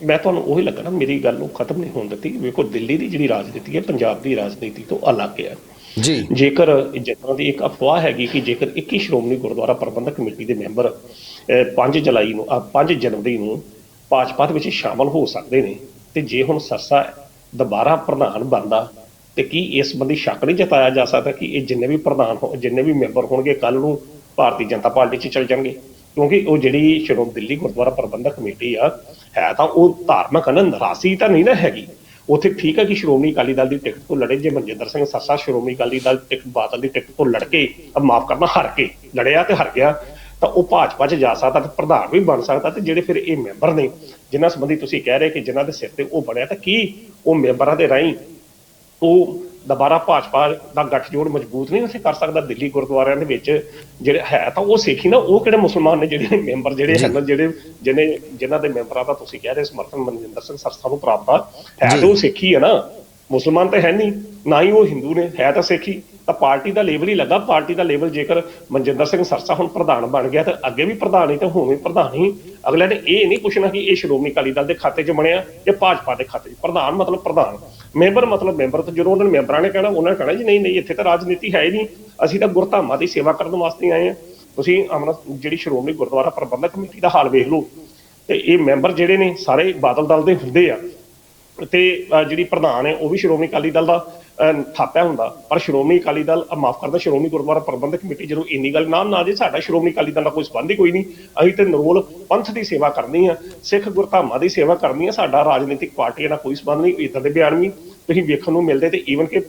ਮੈਂ ਤੁਹਾਨੂੰ ਉਹੀ ਲੱਗਣਾ, ਮੇਰੀ ਗੱਲ ਨੂੰ ਖਤਮ ਨਹੀਂ ਹੋਣ ਦਿੱਤੀ। ਵੇਖੋ, ਦਿੱਲੀ ਦੀ ਜਿਹੜੀ ਰਾਜਨੀਤੀ ਹੈ ਪੰਜਾਬ ਦੀ ਰਾਜਨੀਤੀ ਤੋਂ ਅਲੱਗ ਹੈ ਜੀ। ਜੇਕਰ ਜਿਸ ਤਰ੍ਹਾਂ ਦੀ ਇੱਕ ਅਫਵਾਹ ਹੈਗੀ ਕਿ ਜੇਕਰ 21 ਸ਼੍ਰੋਮਣੀ ਗੁਰਦੁਆਰਾ ਪ੍ਰਬੰਧਕ ਕਮੇਟੀ ਦੇ ਮੈਂਬਰ 5 ਜੁਲਾਈ ਨੂੰ 5 ਜਨਵਰੀ ਨੂੰ ਭਾਜਪਾ ਦੇ ਵਿੱਚ ਸ਼ਾਮਲ ਹੋ ਸਕਦੇ ਨੇ। ਤੇ ਜੇ ਹੁਣ ਸਰਸਾ ਦੁਬਾਰਾ ਪ੍ਰਧਾਨ ਬਣਦਾ ਤੇ ਕੀ ਇਸ ਸੰਬੰਧੀ ਸ਼ੱਕ ਨਹੀਂ ਜਤਾਇਆ ਜਾ ਸਕਦਾ ਕਿ ਇਹ ਜਿੰਨੇ ਵੀ ਮੈਂਬਰ ਹੋਣਗੇ ਕੱਲ ਨੂੰ ਭਾਰਤੀ ਜਨਤਾ ਪਾਰਟੀ 'ਚ ਚਲ ਜਾਣਗੇ? ਕਿਉਂਕਿ ਉਹ ਜਿਹੜੀ ਦਿੱਲੀ ਗੁਰਦੁਆਰਾ ਪ੍ਰਬੰਧਕ ਕਮੇਟੀ ਆ ਹੈ ਤਾਂ ਉਹ ਧਾਰਮਿਕ ਨਿਰਾਸੀ ਤਾਂ ਨਹੀਂ ਨਾ ਹੈਗੀ। ਉੱਥੇ ਠੀਕ ਹੈ ਕਿ ਸ਼੍ਰੋਮਣੀ ਅਕਾਲੀ ਦਲ ਦੀ ਟਿਕਟ ਤੋਂ ਲੜੇ, ਜੇ ਮਨਜਿੰਦਰ ਸਿੰਘ ਸਰਸਾ ਸ਼੍ਰੋਮਣੀ ਅਕਾਲੀ ਦਲ ਬਾਦਲ ਦੀ ਟਿਕਟ ਤੋਂ ਲੜ ਕੇ ਮਾਫ ਕਰਨਾ ਹਾਰ ਕੇ ਲੜਿਆ ਤੇ ਹਾਰ ਗਿਆ ਤਾਂ ਉਹ ਭਾਜਪਾ 'ਚ ਜਾ ਸਕਦਾ ਤੇ ਪ੍ਰਧਾਨ ਵੀ ਬਣ ਸਕਦਾ। ਤੇ ਜਿਹੜੇ ਫਿਰ ਇਹ ਮੈਂਬਰ ਨੇ ਜਿਨ੍ਹਾਂ ਸੰਬੰਧੀ ਤੁਸੀਂ ਕਹਿ ਰਹੇ ਕਿ ਜਿਨ੍ਹਾਂ ਦੇ ਸਿਰ ਤੇ ਉਹ ਬਣਿਆ, ਤਾਂ ਕੀ ਉਹ ਮੈਂਬਰਾਂ ਦੇ ਰਾਹੀਂ ਉਹ ਦੁਬਾਰਾ ਭਾਜਪਾ ਦਾ ਗੱਠਜੋੜ ਮਜ਼ਬੂਤ ਨਹੀਂ ਉੱਥੇ ਕਰ ਸਕਦਾ? ਦਿੱਲੀ ਗੁਰਦੁਆਰਿਆਂ ਦੇ ਵਿੱਚ ਜਿਹੜੇ ਹੈ ਤਾਂ ਉਹ ਸਿੱਖ ਹੀ ਨਾ, ਉਹ ਕਿਹੜੇ ਮੁਸਲਮਾਨ ਨੇ ਜਿਹੜੇ ਮੈਂਬਰ ਜਿਹੜੇ ਹਨ, ਜਿਨ੍ਹਾਂ ਦੇ ਮੈਂਬਰਾਂ ਦਾ ਤੁਸੀਂ ਕਹਿ ਰਹੇ ਸਮਰਥਨ ਮਨਜਿੰਦਰ ਸਿੰਘ ਸਰਸਾ ਨੂੰ ਪ੍ਰਾਪਤ ਆ, ਹੈ ਤਾਂ ਉਹ ਸਿੱਖ ਹੀ ਹੈ ਨਾ, ਮੁਸਲਮਾਨ ਤਾਂ ਹੈ ਨਹੀਂ, ਨਾ ਹੀ ਉਹ ਹਿੰਦੂ ਨੇ, ਹੈ ਤਾਂ ਸਿੱਖ ਹੀ। ਤਾਂ ਪਾਰਟੀ ਦਾ ਲੇਬਲ ਹੀ ਲੱਗਾ। ਪਾਰਟੀ ਦਾ ਲੇਬਲ ਜੇਕਰ ਮਨਜਿੰਦਰ ਸਿੰਘ ਸਰਸਾ ਹੁਣ ਪ੍ਰਧਾਨ ਬਣ ਗਿਆ ਤਾਂ ਅੱਗੇ ਵੀ ਪ੍ਰਧਾਨ ਹੀ ਤੇ ਹੁਣ ਵੀ ਪ੍ਰਧਾਨ ਹੀ। ਅਗਲੇ ਨੇ ਇਹ ਨਹੀਂ ਪੁੱਛਣਾ ਕਿ ਇਹ ਸ਼੍ਰੋਮਣੀ ਅਕਾਲੀ ਦਲ ਦੇ ਖਾਤੇ 'ਚ ਬਣਿਆ ਜਾਂ ਭਾਜਪਾ ਦੇ ਖਾਤੇ 'ਚ। ਪ੍ਰਧਾਨ ਮਤਲਬ ਪ੍ਰਧਾਨ, ਮੈਂਬਰ ਮਤਲਬ ਮੈਂਬਰ। ਤੇ ਜਦੋਂ ਉਹਨਾਂ ਨੇ ਮੈਂਬਰਾਂ ਨੇ ਕਹਿਣਾ, ਉਹਨਾਂ ਨੇ ਕਹਿਣਾ ਜੀ ਨਹੀਂ ਇੱਥੇ ਤਾਂ ਰਾਜਨੀਤੀ ਹੈ ਹੀ ਨਹੀਂ, ਅਸੀਂ ਤਾਂ ਗੁਰਧਾਮਾਂ ਦੀ ਸੇਵਾ ਕਰਨ ਵਾਸਤੇ ਆਏ ਹਾਂ। ਤੁਸੀਂ ਜਿਹੜੀ ਸ਼੍ਰੋਮਣੀ ਗੁਰਦੁਆਰਾ ਪ੍ਰਬੰਧਕ ਕਮੇਟੀ ਦਾ ਹਾਲ ਵੇਖ ਲਓ, ਤੇ ਇਹ ਮੈਂਬਰ ਜਿਹੜੇ ਨੇ ਸਾਰੇ ਬਾਦਲ ਦਲ ਦੇ ਹੁੰਦੇ ਆ, ਤੇ ਜਿਹੜੀ ਪ੍ਰਧਾਨ ਹੈ ਉਹ ਵੀ ਸ਼੍ਰੋਮਣੀ ਅਕਾਲੀ ਦਲ ਦਾ ਥਾਪਿਆ ਹੁੰਦਾ। ਪਰ ਸ਼੍ਰੋਮਣੀ ਅਕਾਲੀ ਦਲ ਮਾਫ ਕਰਦਾ ਸ਼੍ਰੋਮਣੀ ਗੁਰਦੁਆਰਾ ਪ੍ਰਬੰਧਕ ਕਮੇਟੀ ਜਦੋਂ ਇੰਨੀ ਗੱਲ ਨਾ ਜੇ ਸਾਡਾ ਸ਼੍ਰੋਮਣੀ ਅਕਾਲੀ ਦਲ ਦਾ ਕੋਈ ਸੰਬੰਧ ਹੀ ਕੋਈ ਨਹੀਂ, ਅਸੀਂ ਤੇ ਨਿਰੋਲ ਪੰਥ ਦੀ ਸੇਵਾ ਕਰਨੀ ਆ, ਸਿੱਖ ਗੁਰਧਾਮਾਂ ਦੀ ਸੇਵਾ ਕਰਨੀ ਆ, ਸਾਡਾ ਰਾਜਨੀਤਿਕ ਪਾਰਟੀਆਂ ਨਾਲ ਕੋਈ ਸੰਬੰਧ ਨਹੀਂ। ਇੱਦਾਂ ਦੇ ਬਿਆਨ ਵੀ ਤੁਸੀਂ ਵੇਖਣ ਨੂੰ ਮਿਲਦੇ। ਤੇ ਈਵਨ ਕਿ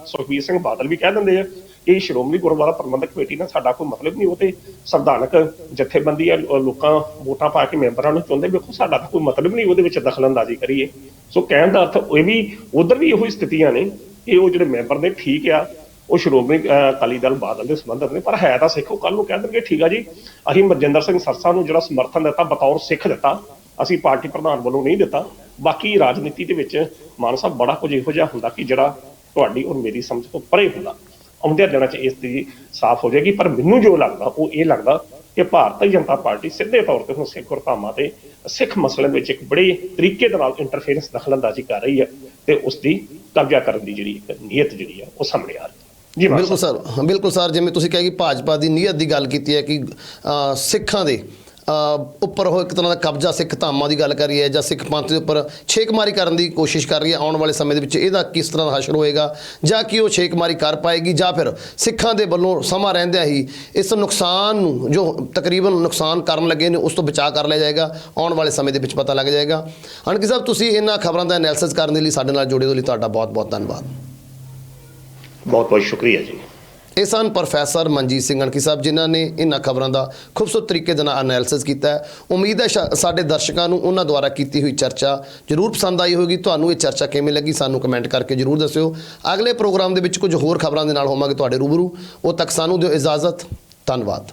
ਸੁਖਬੀਰ ਸਿੰਘ ਬਾਦਲ ਵੀ ਕਹਿ ਦਿੰਦੇ ਆ ਕਿ ਸ਼੍ਰੋਮਣੀ ਗੁਰਦੁਆਰਾ ਪ੍ਰਬੰਧਕ ਕਮੇਟੀ ਨਾਲ ਸਾਡਾ ਕੋਈ ਮਤਲਬ ਨਹੀਂ, ਉਹ ਤੇ ਸੰਵਿਧਾਨਕ ਜਥੇਬੰਦੀ ਆ, ਲੋਕਾਂ ਵੋਟਾਂ ਪਾ ਕੇ ਮੈਂਬਰਾਂ ਨੂੰ ਚੁਣਦੇ, ਵੇਖੋ ਸਾਡਾ ਤਾਂ ਕੋਈ ਮਤਲਬ ਨਹੀਂ ਉਹਦੇ ਵਿੱਚ ਦਖਲਅੰਦਾਜ਼ੀ ਕਰੀਏ। ਸੋ ਕਹਿਣ ਦਾ ਅਰਥ ਇਹ ਵੀ ਉਧਰ ਵੀ ਇਹੋ ਹੀ ਸਥਿਤੀਆਂ ਨੇ ਕਿ ਉਹ ਜਿਹੜੇ ਮੈਂਬਰ ਨੇ ਠੀਕ ਆ, ਉਹ ਸ਼੍ਰੋਮਣੀ ਅਕਾਲੀ ਦਲ ਬਾਦਲ ਦੇ ਸੰਬੰਧਤ ਨੇ, ਪਰ ਹੈ ਤਾਂ ਸਿੱਖ। ਉਹ ਕੱਲ ਨੂੰ ਕਹਿ ਦੇਣਗੇ ਠੀਕ ਆ ਜੀ, ਅਸੀਂ ਮਨਜਿੰਦਰ ਸਿੰਘ ਸਰਸਾ ਨੂੰ ਜਿਹੜਾ ਸਮਰਥਨ ਦਿੱਤਾ ਬਤੌਰ ਸਿੱਖ ਦਿੱਤਾ, ਅਸੀਂ ਪਾਰਟੀ ਪ੍ਰਧਾਨ ਵੱਲੋਂ ਨਹੀਂ ਦਿੱਤਾ। ਬਾਕੀ ਰਾਜਨੀਤੀ ਦੇ ਵਿੱਚ ਮਾਨ ਸਾਹਿਬ ਬੜਾ ਕੁਝ ਇਹੋ ਜਿਹਾ ਹੁੰਦਾ ਕਿ ਜਿਹੜਾ ਤੁਹਾਡੀ ਔਰ ਮੇਰੀ ਸਮਝ ਤੋਂ ਪਰੇ ਹੁੰਦਾ। ਆਉਂਦਿਆਂ ਦਿਨਾਂ 'ਚ ਇਸ ਦੀ ਸਾਫ਼ ਹੋ ਜਾਏਗੀ। ਪਰ ਮੈਨੂੰ ਜੋ ਲੱਗਦਾ ਉਹ ਇਹ ਲੱਗਦਾ ਕਿ ਭਾਰਤੀ ਜਨਤਾ ਪਾਰਟੀ ਸਿੱਧੇ ਤੌਰ ਤੇ ਹੁਣ ਸਿੱਖ ਗੁਰਧਾਮਾਂ ਤੇ ਸਿੱਖ ਮਸਲੇ ਵਿੱਚ ਇੱਕ ਬੜੇ ਤਰੀਕੇ ਦੇ ਨਾਲ ਇੰਟਰਫੇਰੈਂਸ ਦਖਲਅੰਦਾਜ਼ੀ ਕਰ ਰਹੀ ਹੈ ਤੇ ਉਸ ਦੀ ਕਬਜ਼ਾ ਕਰਨ ਦੀ ਜਿਹੜੀ ਇੱਕ ਨੀਅਤ ਜਿਹੜੀ ਆ ਉਹ ਸਾਹਮਣੇ ਆ ਰਹੀ ਹੈ। ਜੀ ਬਿਲਕੁਲ ਸਰ, ਜਿਵੇਂ ਤੁਸੀਂ ਕਿਹਾ ਕਿ ਭਾਜਪਾ ਦੀ ਨੀਅਤ ਦੀ ਗੱਲ ਕੀਤੀ ਹੈ ਕਿ ਸਿੱਖਾਂ ਦੇ ਉੱਪਰ ਉਹ ਇੱਕ ਤਰ੍ਹਾਂ ਦਾ ਕਬਜ਼ਾ ਸਿੱਖ ਧਾਮਾਂ ਦੀ ਗੱਲ ਕਰੀਏ ਜਾਂ ਸਿੱਖ ਪੰਥ ਦੇ ਉੱਪਰ ਛੇਕਮਾਰੀ ਕਰਨ ਦੀ ਕੋਸ਼ਿਸ਼ ਕਰ ਰਹੀ ਹੈ। ਆਉਣ ਵਾਲੇ ਸਮੇਂ ਦੇ ਵਿੱਚ ਇਹਦਾ ਕਿਸ ਤਰ੍ਹਾਂ ਦਾ ਹਸ਼ਰ ਹੋਏਗਾ, ਜਾਂ ਕਿ ਉਹ ਛੇਕਮਾਰੀ ਕਰ ਪਾਏਗੀ, ਜਾਂ ਫਿਰ ਸਿੱਖਾਂ ਦੇ ਵੱਲੋਂ ਸਮਾਂ ਰਹਿੰਦਿਆਂ ਹੀ ਇਸ ਨੁਕਸਾਨ ਨੂੰ ਜੋ ਤਕਰੀਬਨ ਨੁਕਸਾਨ ਕਰਨ ਲੱਗੇ ਨੇ ਉਸ ਤੋਂ ਬਚਾਅ ਕਰ ਲਿਆ ਜਾਏਗਾ। ਆਉਣ ਵਾਲੇ ਸਮੇਂ ਦੇ ਵਿੱਚ ਪਤਾ ਲੱਗ ਜਾਏਗਾ। ਅਣਖੀ ਸਾਹਿਬ, ਤੁਸੀਂ ਇਹਨਾਂ ਖਬਰਾਂ ਦਾ ਐਨਾਲਿਸਿਸ ਕਰਨ ਦੇ ਲਈ ਸਾਡੇ ਨਾਲ ਜੁੜੇ ਹੋ ਲਈ ਤੁਹਾਡਾ ਬਹੁਤ ਬਹੁਤ ਧੰਨਵਾਦ। ਬਹੁਤ ਬਹੁਤ ਸ਼ੁਕਰੀਆ ਜੀ। ਇਹ ਸਨ ਪ੍ਰੋਫੈਸਰ ਮਨਜੀਤ ਸਿੰਘ ਅਣਖੀ ਸਾਹਿਬ, ਜਿਨ੍ਹਾਂ ਨੇ ਇਹਨਾਂ ਖਬਰਾਂ ਦਾ ਖੂਬਸੂਰਤ ਤਰੀਕੇ ਦੇ ਨਾਲ ਐਨਾਲਿਸਿਸ ਕੀਤਾ ਹੈ। ਉਮੀਦ ਹੈ ਸਾਡੇ ਦਰਸ਼ਕਾਂ ਨੂੰ ਉਹਨਾਂ ਦੁਆਰਾ ਕੀਤੀ ਹੋਈ ਚਰਚਾ ਜ਼ਰੂਰ ਪਸੰਦ ਆਈ ਹੋਵੇਗੀ। ਤੁਹਾਨੂੰ ਇਹ ਚਰਚਾ ਕਿਵੇਂ ਲੱਗੀ ਸਾਨੂੰ ਕਮੈਂਟ ਕਰਕੇ ਜ਼ਰੂਰ ਦੱਸਿਓ। ਅਗਲੇ ਪ੍ਰੋਗਰਾਮ ਦੇ ਵਿੱਚ ਕੁਝ ਹੋਰ ਖਬਰਾਂ ਦੇ ਨਾਲ ਹੋਵਾਂਗੇ ਤੁਹਾਡੇ ਰੂਬਰੂ। ਉਦੋਂ ਤੱਕ ਸਾਨੂੰ ਦਿਓ ਇਜਾਜ਼ਤ। ਧੰਨਵਾਦ।